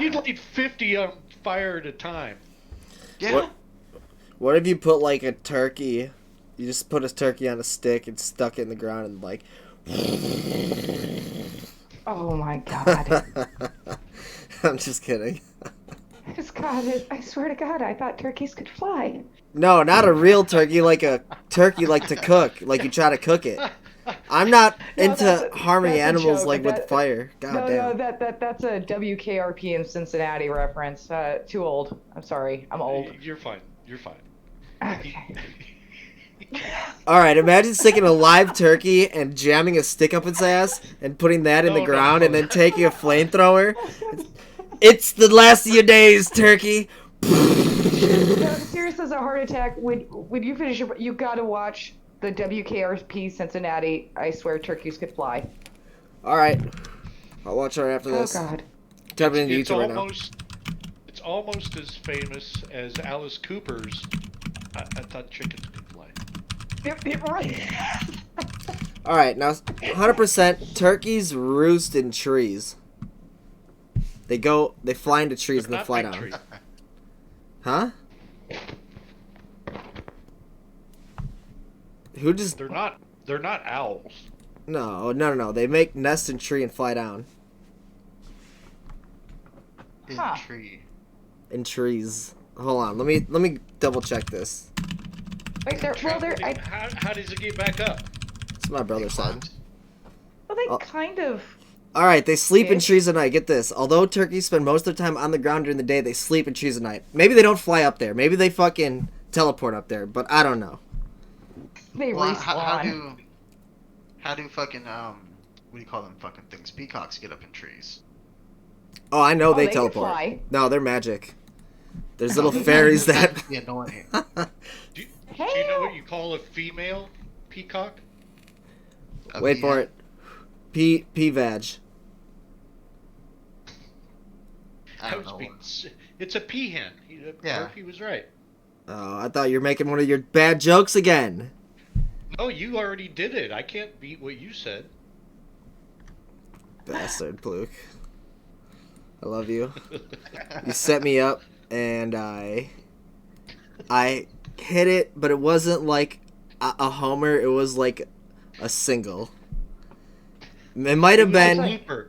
You'd light 50 on fire at a time. Yeah. What if you put like a turkey? You just put a turkey on a stick and stuck it in the ground and like. Oh my god. I'm just kidding. I swear to God, I thought turkeys could fly. No, not a real turkey, like a turkey like to cook, like you try to cook it. I'm not No, into harming that's a animals joke. like with fire. God No, damn. that's a WKRP in Cincinnati reference. Too old. I'm sorry. I'm old. You're fine. You're fine. Okay. All right, imagine sticking a live turkey and jamming a stick up its ass and putting that in the No, ground no. and then taking a flamethrower. It's the last of your days, turkey. No, serious as a heart attack. When you finish you gotta watch the WKRP Cincinnati. I swear turkeys could fly. All right, I'll watch right after this. Oh God. Type it into It's YouTube right now. It's almost as famous as Alice Cooper's. I thought chickens could fly. Right. All right, now 100% turkeys roost in trees. They fly into trees and They're then not fly big down. trees. Huh? Who just They're not owls. No. They make nest in tree and fly down. In Huh. tree. In trees. Hold on. Let me double check this. Wait, they're well, they're How does it get back up? It's my brother's side. Climbs. well, they Oh. kind of. All right, they sleep in Ish. trees at night. Get this. Although turkeys spend most of their time on the ground during the day, they sleep in trees at night. Maybe they don't fly up there. Maybe they fucking teleport up there, but I don't know. They Well, respawn. how do fucking what do you call them fucking things? Peacocks get up in trees. Oh, I know Oh, they they can teleport. fly. No, they're magic. There's No, little they- fairies they that. can be annoying. Do you know what you call a female peacock? A Wait for peahen? it. P-vag. I don't know. It's a peahen. Yeah. Murphy was right. Oh, I thought you were making one of your bad jokes again. No, you already did it. I can't beat what you said. Bastard, Pluke. I love you. You set me up, and I hit it, but it wasn't like a homer. It was like a single. It might have It was a been. blooper.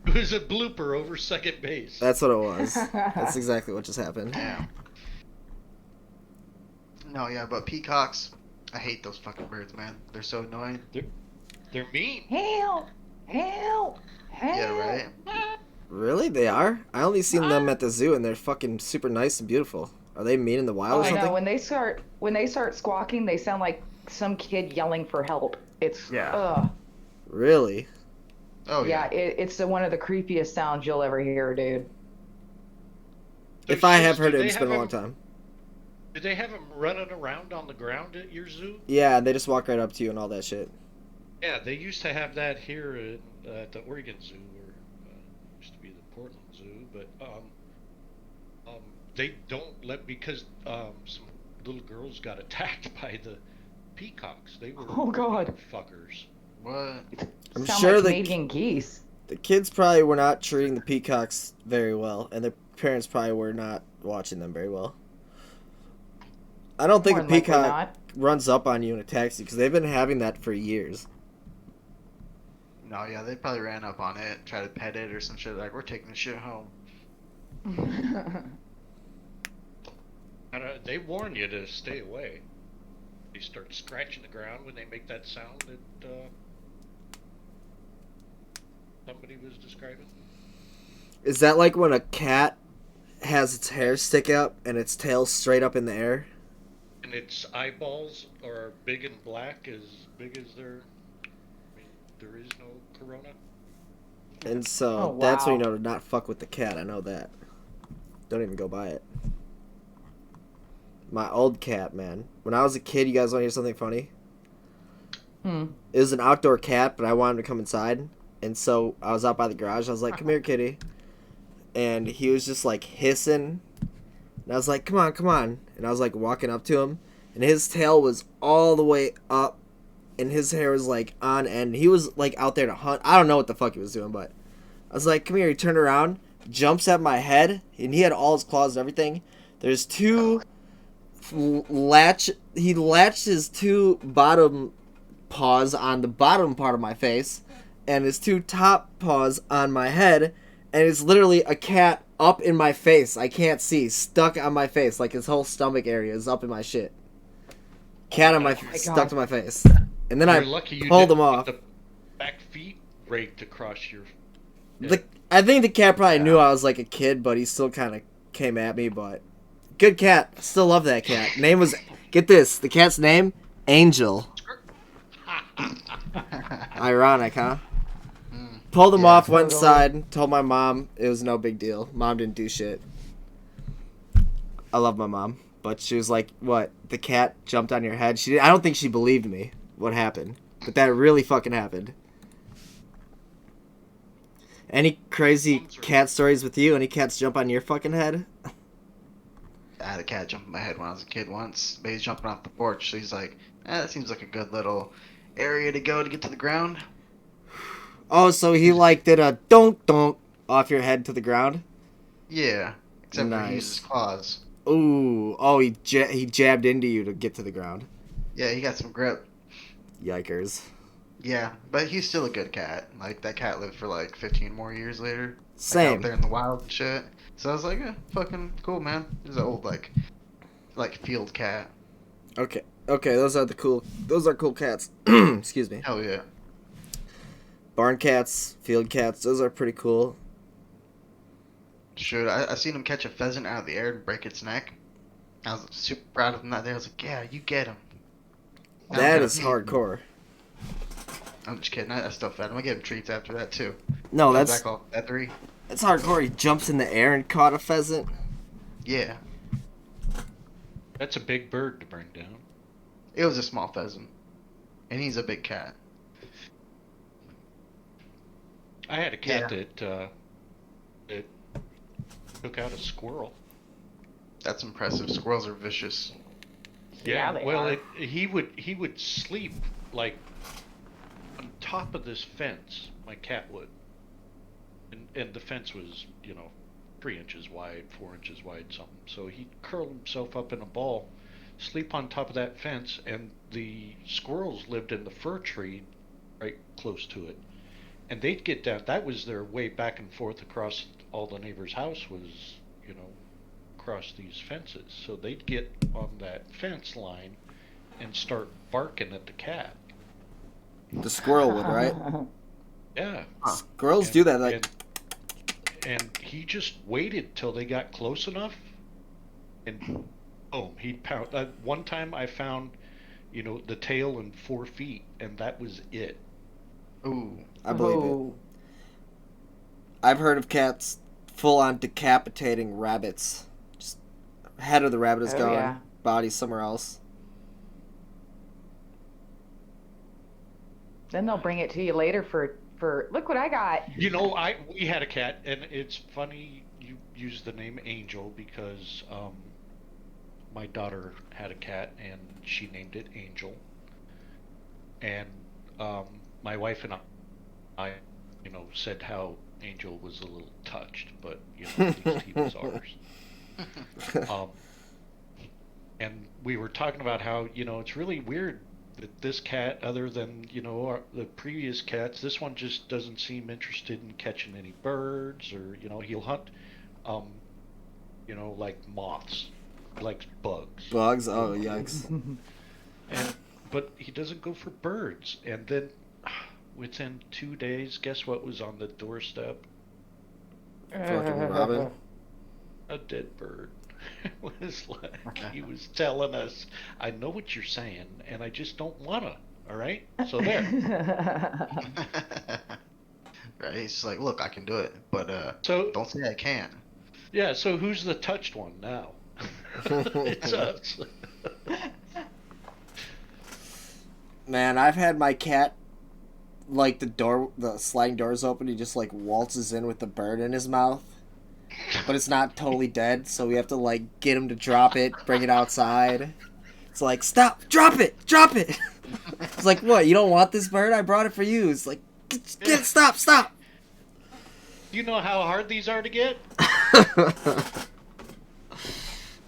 It was a blooper over second base. That's what it was. That's exactly what just happened. Damn. No, yeah, but peacocks, I hate those fucking birds, man. They're so annoying. They're mean. Help! Help! Help! Yeah, right. Really? They are? I only seen them at the zoo, and they're fucking super nice and beautiful. Are they mean in the wild Oh, or I something? know. When they start squawking, they sound like some kid yelling for help. It's Yeah. Really? Oh yeah. yeah. It's one of the creepiest sounds you'll ever hear, dude. If I have So heard it, they it's been a have long them- time. Did they have them running around on the ground at your zoo? Yeah, they just walk right up to you and all that shit. Yeah, they used to have that here at the Oregon Zoo, or used to be the Portland Zoo, but they don't let because some little girls got attacked by the peacocks. They were Oh, God. fuckers. What? I'm Sound sure like the Canadian geese. the kids probably were not treating the peacocks very well, and their parents probably were not watching them very well. I don't think More a than likely peacock not. runs up on you and attacks you because they've been having that for years. No, yeah, they probably ran up on it, tried to pet it or some shit. Like, we're taking the shit home. And, they warn you to stay away. They start scratching the ground when they make that sound that somebody was describing. Is that like when a cat has its hair stick up and its tail straight up in the air? And its eyeballs are big and black, as big as their. I mean, there is no corona. And so Oh, that's when you wow. know to not fuck with the cat. I know that. Don't even go by it. My old cat, man. When I was a kid, you guys want to hear something funny? Hmm. It was an outdoor cat, but I wanted him to come inside. And so I was out by the garage. I was like, come here, kitty. And he was just like hissing. And I was like, come on, come on. And I was like walking up to him. And his tail was all the way up. And his hair was like on end. He was like out there to hunt. I don't know what the fuck he was doing, but I was like, come here. He turned around, jumps at my head. And he had all his claws and everything. There's two he latched his two bottom paws on the bottom part of my face and his two top paws on my head, and it's literally a cat up in my face. I can't see, stuck on my face, like his whole stomach area is up in my shit. Cat on my my stuck God. to my face. And then You're I lucky you pulled didn't him get off. the back feet raked across your. I think the cat probably knew I was like a kid, but he still kind of came at me. But good cat, still love that cat. Name was, get this, the cat's name, Angel. Ironic, huh? Pulled him Yeah, off, went totally. inside, told my mom it was no big deal. Mom didn't do shit. I love my mom, but she was like, "What? The cat jumped on your head?" I don't think she believed me. What happened? But that really fucking happened. Any crazy cat stories with you? Any cats jump on your fucking head? I had a cat jump in my head when I was a kid once. But he's jumping off the porch. So he's like, that seems like a good little area to go to get to the ground. Oh, so he like did a donk donk off your head to the ground? Yeah. Except for he Nice. used his claws. Ooh, oh, he jabbed into you to get to the ground. Yeah, he got some grip. Yikers. Yeah, but he's still a good cat. Like that cat lived for like 15 more years later, like out Same. there in the wild and shit. So I was like, fucking cool, man. He's an old like field cat. Okay. Okay, those are cool cats. Excuse me. Hell yeah. Barn cats, field cats, those are pretty cool. Shoot, I seen him catch a pheasant out of the air and break its neck. I was super proud of him that day. I was like, yeah, you get him. That is hardcore. I'm just kidding. I still fed him. I gave him treats after that too. No, That that's back at 3. hardcore. He jumps in the air and caught a pheasant. Yeah, That's a big bird to bring down. it was a small pheasant, and he's a big cat. I had a cat that took out a squirrel. That's impressive. Squirrels are vicious. Yeah, they well, are. he would sleep like on top of this fence. My cat would, and the fence was 3 inches wide, 4 inches wide, something. So he'd curl himself up in a ball, sleep on top of that fence, and the squirrels lived in the fir tree right close to it, and they'd get down. That was their way back and forth across all the neighbors' house was across these fences. So they'd get on that fence line and start barking at the cat. The squirrel would, right? Yeah. Squirrels do that. Like, and he just waited till they got close enough, and boom, he'd pound. One time I found, the tail and 4 feet, and that was it. Ooh. I believe it. I've heard of cats full on decapitating rabbits. Just head of the rabbit is gone, yeah. body somewhere else. Then they'll bring it to you later for look what I got. We had a cat, and it's funny you use the name Angel because my daughter had a cat and she named it Angel, and my wife and I said how Angel was a little touched, but at least he was ours. And we were talking about how it's really weird that this cat, other than the previous cats, this one just doesn't seem interested in catching any birds, or he'll hunt like moths, like bugs. Bugs? Oh, yikes. But he doesn't go for birds. And then within 2 days, guess what was on the doorstep? Fucking Robin. A dead bird. It was like he was telling us, I know what you're saying, and I just don't wanna. All right, so there. Right? He's just like, look, I can do it, but So don't say I can. yeah, so who's the touched one now? It's us. Man, I've had my cat, like, the sliding door's open, he just, like, waltzes in with the bird in his mouth. But it's not totally dead, so we have to, like, get him to drop it, bring it outside. It's like, stop, drop it! It's like, what, you don't want this bird? I brought it for you. It's like, stop! You know how hard these are to get?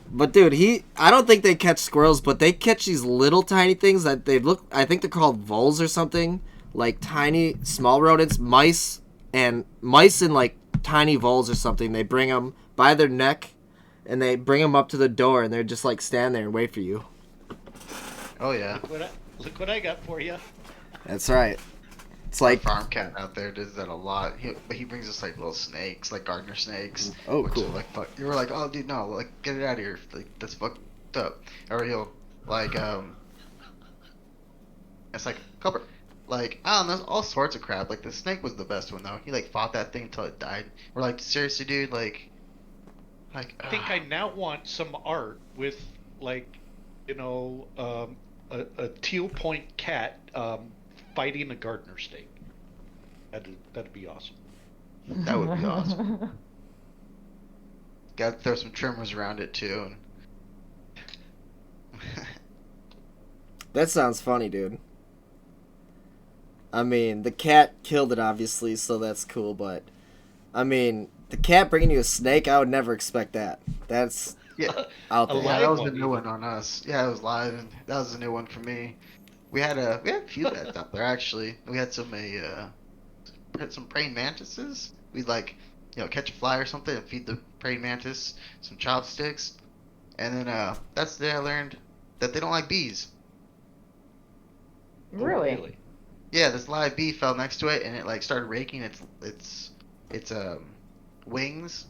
But dude, I don't think they catch squirrels, but they catch these little tiny things that I think they're called voles or something, like tiny, small rodents, mice and like tiny voles or something. They bring them by their neck, and they bring them up to the door, and they're just like stand there and wait for you. Oh yeah. Look what I got for you. That's right. It's like farm cat out there does that a lot. But he brings us like little snakes, like gardener snakes. Oh, which cool. Are, like, fuck. You were like, oh dude, no, like get it out of here. Like that's fucked up. Or he'll like it's like cover. Like I don't know, all sorts of crap. Like the snake was the best one though. He like fought that thing until it died. We're like, seriously, dude, like. I think I now want some art with like, a teal point cat fighting a gardener snake. That'd be awesome. That would be awesome. Got to throw some trimmers around it too. that sounds funny, dude. I mean, the cat killed it obviously, so that's cool. But I mean, the cat bringing you a snake, I would never expect that. That's Yeah, out there. yeah, live that was one a new even. one on us. Yeah, it was live, and that was a new one for me. we had a few beds out there actually. We had some praying mantises. We'd like, catch a fly or something and feed the praying mantis some chopsticks. And then that's the day I learned that they don't like bees. Oh, Really? Yeah, this live bee fell next to it and it like started raking its wings.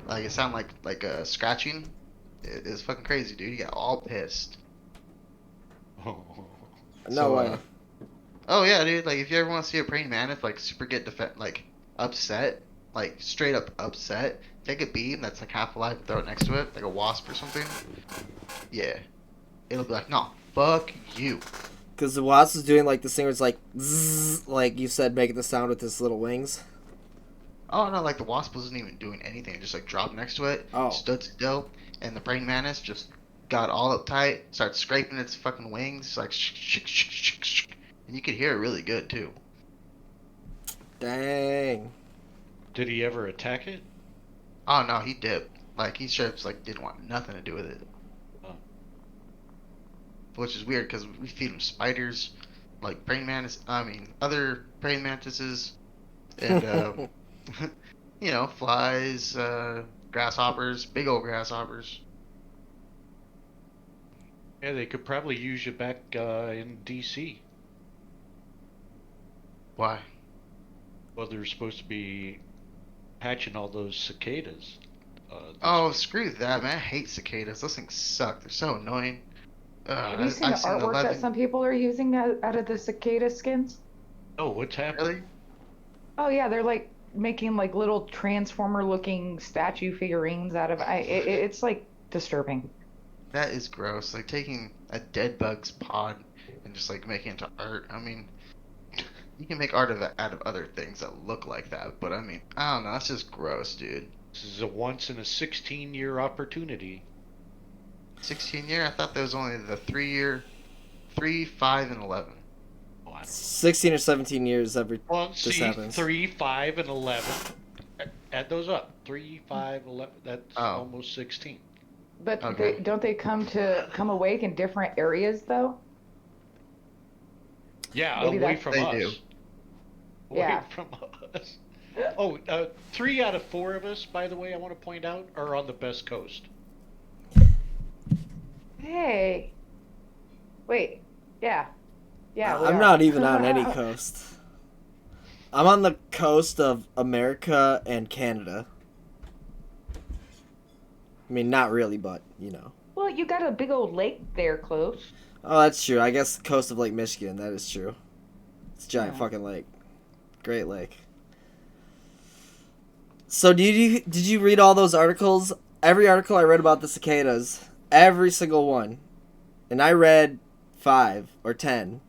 Like it sounded like scratching. It's fucking crazy, dude. He got all pissed. Oh. No So, way. Oh yeah, dude. Like if you ever want to see a praying mantis like super get upset, like straight up upset, take a beam that's like half alive and throw it next to it, like a wasp or something. Yeah, it'll be like, no, fuck you. Because the wasp is doing like this thing where it's like, zzz, like you said, making the sound with his little wings. Oh no, like the wasp wasn't even doing anything. It just like dropped next to it, Oh. stood still, and the praying mantis just got all uptight, started scraping its fucking wings, like and you could hear it really good too. Dang. Did he ever attack it? Oh no, he dipped. Like he straight up like didn't want nothing to do with it. Oh. Which is weird because we feed him spiders, like other praying mantises, and flies, grasshoppers, big old grasshoppers. Yeah, they could probably use you back in DC. Why? Well, they're supposed to be hatching all those cicadas. Oh, Week. screw that, man! I hate cicadas. Those things suck. They're so annoying. Have you seen I've the seen artwork that 11. some people are using out of the cicada skins? Oh, what's happening? Really? Oh yeah, they're like making like little transformer looking statue figurines out of it's like disturbing. That is gross. Like taking a dead bug's pod and just like making it into art. I mean, you can make art of that out of other things that look like that, but I mean, I don't know. That's just gross, dude. This is a once in a 16-year opportunity. 16-year? I thought that was only the 3-year, 3, 5, and 11. Oh, I don't know. 16 or 17 years Well, this see, happens. 3, 5, and 11. Add those up. 3, 5, 11. That's Oh. almost 16. But Okay. don't they come awake in different areas though? Yeah, Maybe away that's- from They us. do. Away Yeah. from us. Oh, 3 out of 4 of us, by the way, I want to point out, are on the best coast. Hey. Wait. Yeah. Yeah. we I'm are. not even on any coast. I'm on the coast of America and Canada. I mean, not really, but, Well, you got a big old lake there close. Oh, that's true. I guess the coast of Lake Michigan, that is true. It's a giant Yeah. fucking lake. Great lake. So did you read all those articles? Every article I read about the cicadas, every single one. And I read 5 or 10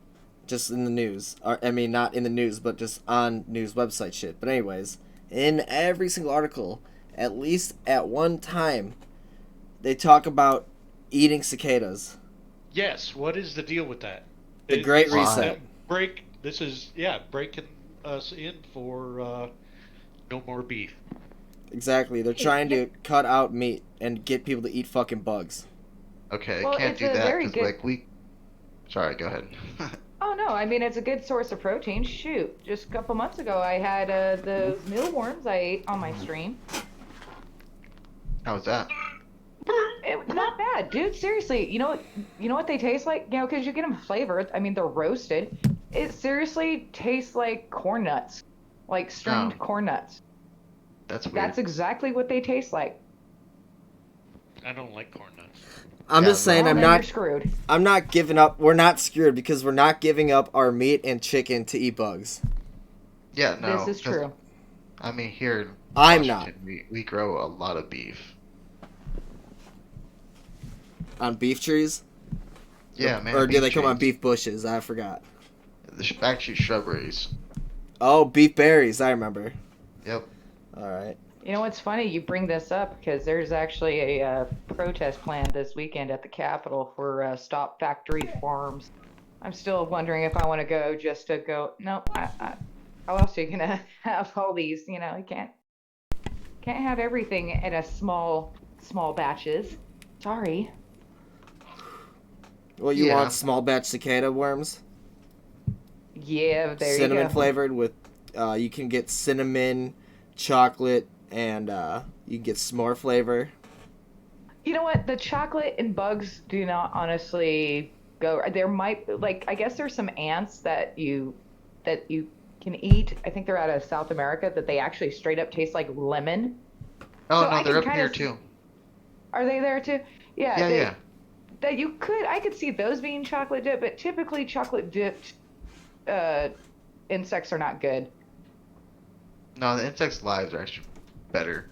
just in the news. I mean, not in the news, but just on news website shit. But anyways, in every single article, at least at one time, they talk about eating cicadas. Yes, what is the deal with that? The Great Why? Reset. This is, breaking us in for no more beef. Exactly. They're trying to cut out meat and get people to eat fucking bugs. Okay, Well, can't it's do a that very because good- Sorry, go ahead. Oh no, I mean it's a good source of protein. Shoot, just a couple months ago I had those mealworms I ate on my stream. How was that? Not bad, dude. Seriously, you know what they taste like? Because you get them flavored. I mean, they're roasted. It seriously tastes like corn nuts, like stringed Oh. corn nuts. That's weird. That's exactly what they taste like. I don't like corn nuts. I'm Yeah, just saying Well, then you're screwed. I'm not giving up. We're not screwed because we're not giving up our meat and chicken to eat bugs. Yeah, no. This is 'cause, true. I mean, here in I'm Washington, we grow a lot of beef. On beef trees? Yeah, man. Or do they come on trees. beef bushes? I forgot. Actually, shrubberies. Oh, beef berries. I remember. Yep. All right. You know what's funny? You bring this up because there's actually a protest planned this weekend at the Capitol for Stop Factory Farms. I'm still wondering if I want to go just to go. No, how else are you gonna have all these? You can't have everything in a small batches. Sorry. Well, you Yeah. want small batch cicada worms? Yeah, there cinnamon you go. flavored with. You can get cinnamon, chocolate, and you can get s'more flavor. You know what? The chocolate and bugs do not honestly go. There might like I guess there's some ants that you can eat. I think they're out of South America that they actually straight up taste like lemon. Oh So no, I they're can up kind here of too. are they there too? Yeah, Yeah, yeah. that you could I could see those being chocolate dip, but typically chocolate dipped uh insects are not good. No, the insects' lives are actually better.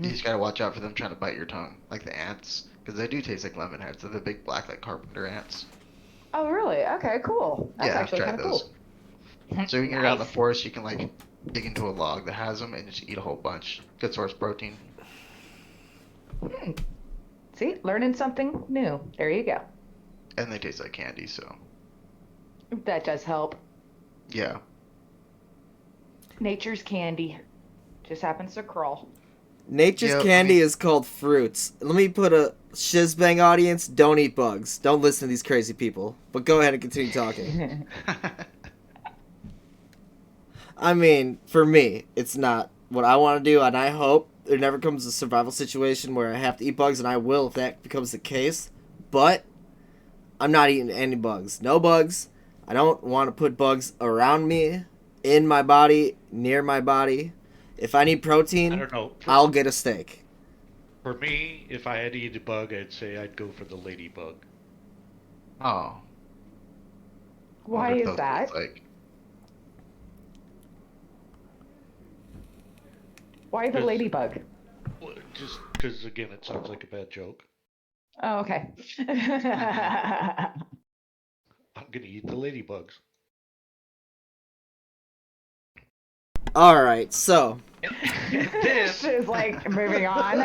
You Hmm. just gotta watch out for them trying to bite your tongue, like the ants, because they do taste like lemon heads. They're the big black like carpenter ants. Oh, really? Okay, cool. That's Yeah, I've actually tried kind of those. cool. So when you're out in the Nice. forest, you can like dig into a log that has them and just eat a whole bunch. Good source protein. Hmm. See, learning something new. There you go. And they taste like candy, so That does help. yeah. Nature's candy just happens to crawl. Nature's Yep, I mean, candy is called fruits. Let me put a shizbang audience. Don't eat bugs. Don't listen to these crazy people. But go ahead and continue talking. I mean, for me, it's not what I want to do, and I hope there never comes a survival situation where I have to eat bugs, and I will if that becomes the case. But I'm not eating any bugs. No bugs. I don't want to put bugs around me, in my body, near my body. If I need I protein, don't know. I'll get a steak. For me, if I had to eat a bug, I'd say I'd go for the ladybug. oh, I Why wonder if is those taste that? like. Why the Because, ladybug? just because, again, it sounds like a bad joke. Oh, okay. I'm gonna eat the ladybugs. Alright, so. And then, She's like moving on.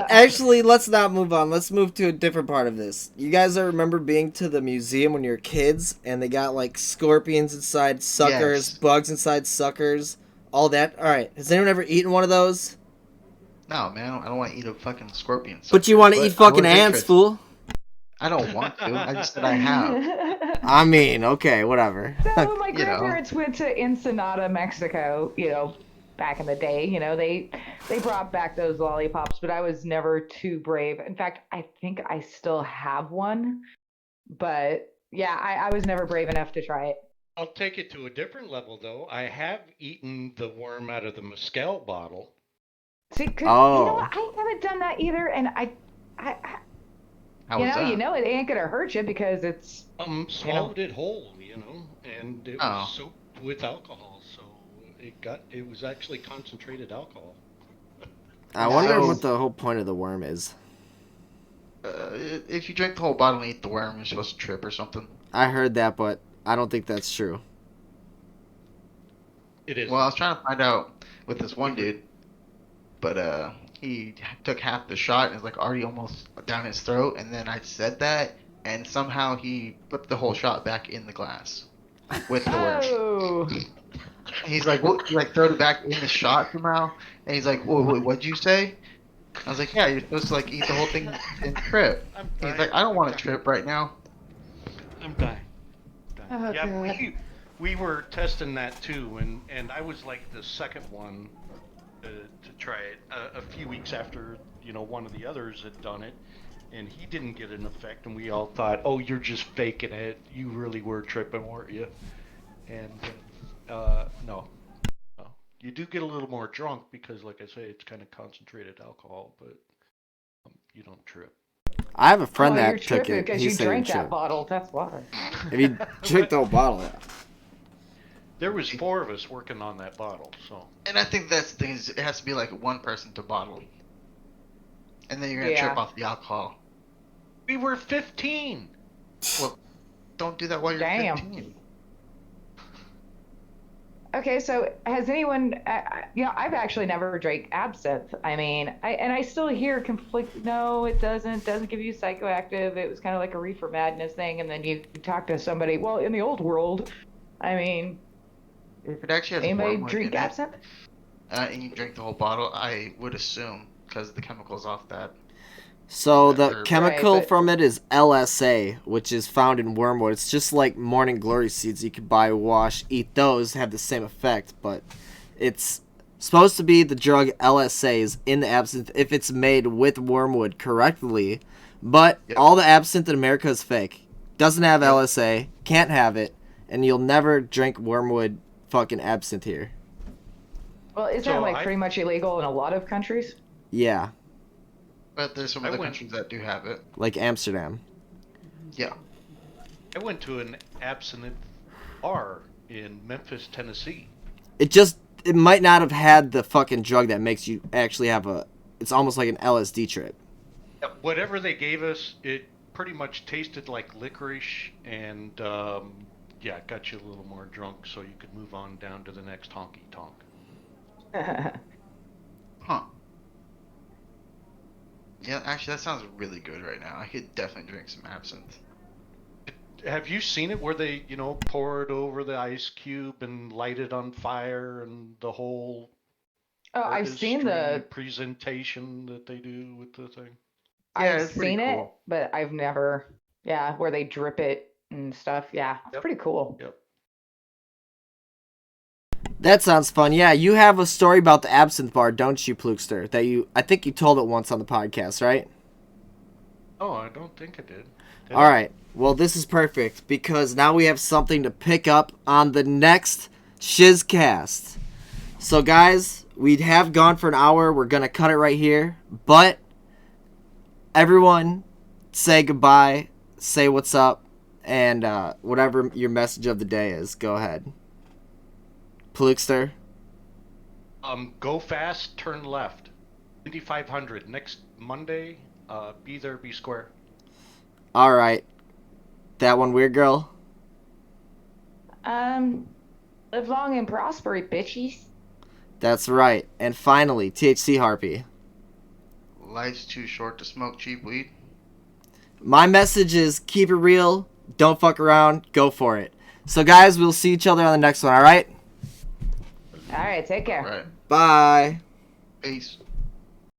Actually, let's not move on. Let's move to a different part of this. You guys remember being to the museum when you were kids and they got like scorpions inside suckers, Yes. bugs inside suckers, all that? Alright, has anyone ever eaten one of those? No, man, I don't want to eat a fucking scorpion But you sucker, want to eat but I fucking was ants, interested. fool. I don't want to. I just said I have. I mean, okay, whatever. So when my You know. grandparents went to Ensenada, Mexico, back in the day, they brought back those lollipops, but I was never too brave. In fact, I think I still have one, but yeah, I was never brave enough to try it. I'll take it to a different level, though. I have eaten the worm out of the mescal bottle. See, cause you know what, Oh. I haven't done that either, and I How was that? it ain't gonna hurt you because it's, you know, Swallowed it whole, and it was Oh. soaked with alcohol, so it was actually concentrated alcohol. I wonder So, what the whole point of the worm is. if you drink the whole bottle and eat the worm, you're supposed to trip or something. I heard that, but I don't think that's true. It Well, I isn't. was trying to find out with this We one were dude, but he took half the shot and was like already almost down his throat, and then I said that, and somehow he put the whole shot back in the glass with the worm. oh, And he's like, what? He like throwed it back in the shot somehow, and he's like, what'd you say? I was like, yeah, you're supposed to like eat the whole thing and trip. I'm He's dying. like, I don't want to trip right now. I'm dying. oh Yeah, god. we were testing that too, and I was like the second one to try it a few weeks after one of the others had done it, and he didn't get an effect, and we all thought, oh, you're just faking it. You really were tripping, weren't you? And no, no. You do get a little more drunk because, like I say, it's kind of concentrated alcohol, but you don't trip. I have a Oh, friend you're that took tripping it. because He you said he drank didn't that trip. bottle. That's why. If you drink the whole bottle, yeah. There was 4 of us working on that bottle, so And I think that's the thing is it has to be like one person to bottle, and then you're gonna trip Yeah. off the alcohol. we were 15. Well, don't do that while you're Damn. 15. Okay, so has anyone, I've actually never drank absinthe. I mean, I still hear conflict. No, it doesn't give you psychoactive. It was kind of like a reefer madness thing. And then you talk to somebody, well, in the old world, I mean, If it actually has anybody wormwood drink in it, absinthe? and you drink the whole bottle, I would assume because the chemicals off that. So that the herb. chemical Right, but- from it is LSA, which is found in wormwood. It's just like morning glory seeds. You could buy, wash, eat those, have the same effect, but it's supposed to be the drug LSA is in the absinthe if it's made with wormwood correctly. But Yep. all the absinthe in America is fake. Doesn't have Yep. LSA, can't have it, and you'll never drink wormwood fucking absinthe here. Well, isn't So that like I- pretty much illegal in a lot of countries? Yeah, But there's some I other went- countries that do have it. like Amsterdam. Yeah. I went to an absinthe bar in Memphis, Tennessee. It might not have had the fucking drug that makes you actually have it's almost like an LSD trip. Whatever they gave us, it pretty much tasted like licorice, and yeah, it got you a little more drunk, so you could move on down to the next honky tonk. Huh. Yeah, actually, that sounds really good right now. I could definitely drink some absinthe. Have you seen it where they, pour it over the ice cube and light it on fire and the whole Oh, I've seen the presentation that they do with the thing? Yeah, I've it's pretty seen it, cool. but I've never, yeah, where they drip it and stuff. Yeah, it's Yep. pretty cool. Yep. That sounds fun. Yeah, you have a story about the absinthe bar, don't you, Plukester? I think you told it once on the podcast, right? Oh, I don't think I did. Did All I? right. Well, this is perfect because now we have something to pick up on the next shizcast. So, guys, we have gone for an hour. We're going to cut it right here. But everyone, say goodbye, say what's up, and whatever your message of the day is, go ahead. Plukester. Go fast, turn left. 2500 next Monday. Be there, be square. All right. That one weird girl. Live long and prosper, bitches. That's right. And finally, THC Harpy. Life's too short to smoke cheap weed. My message is keep it real, don't fuck around, go for it. So, guys, we'll see each other on the next one, all right? All right, take care. All right. Bye. Peace.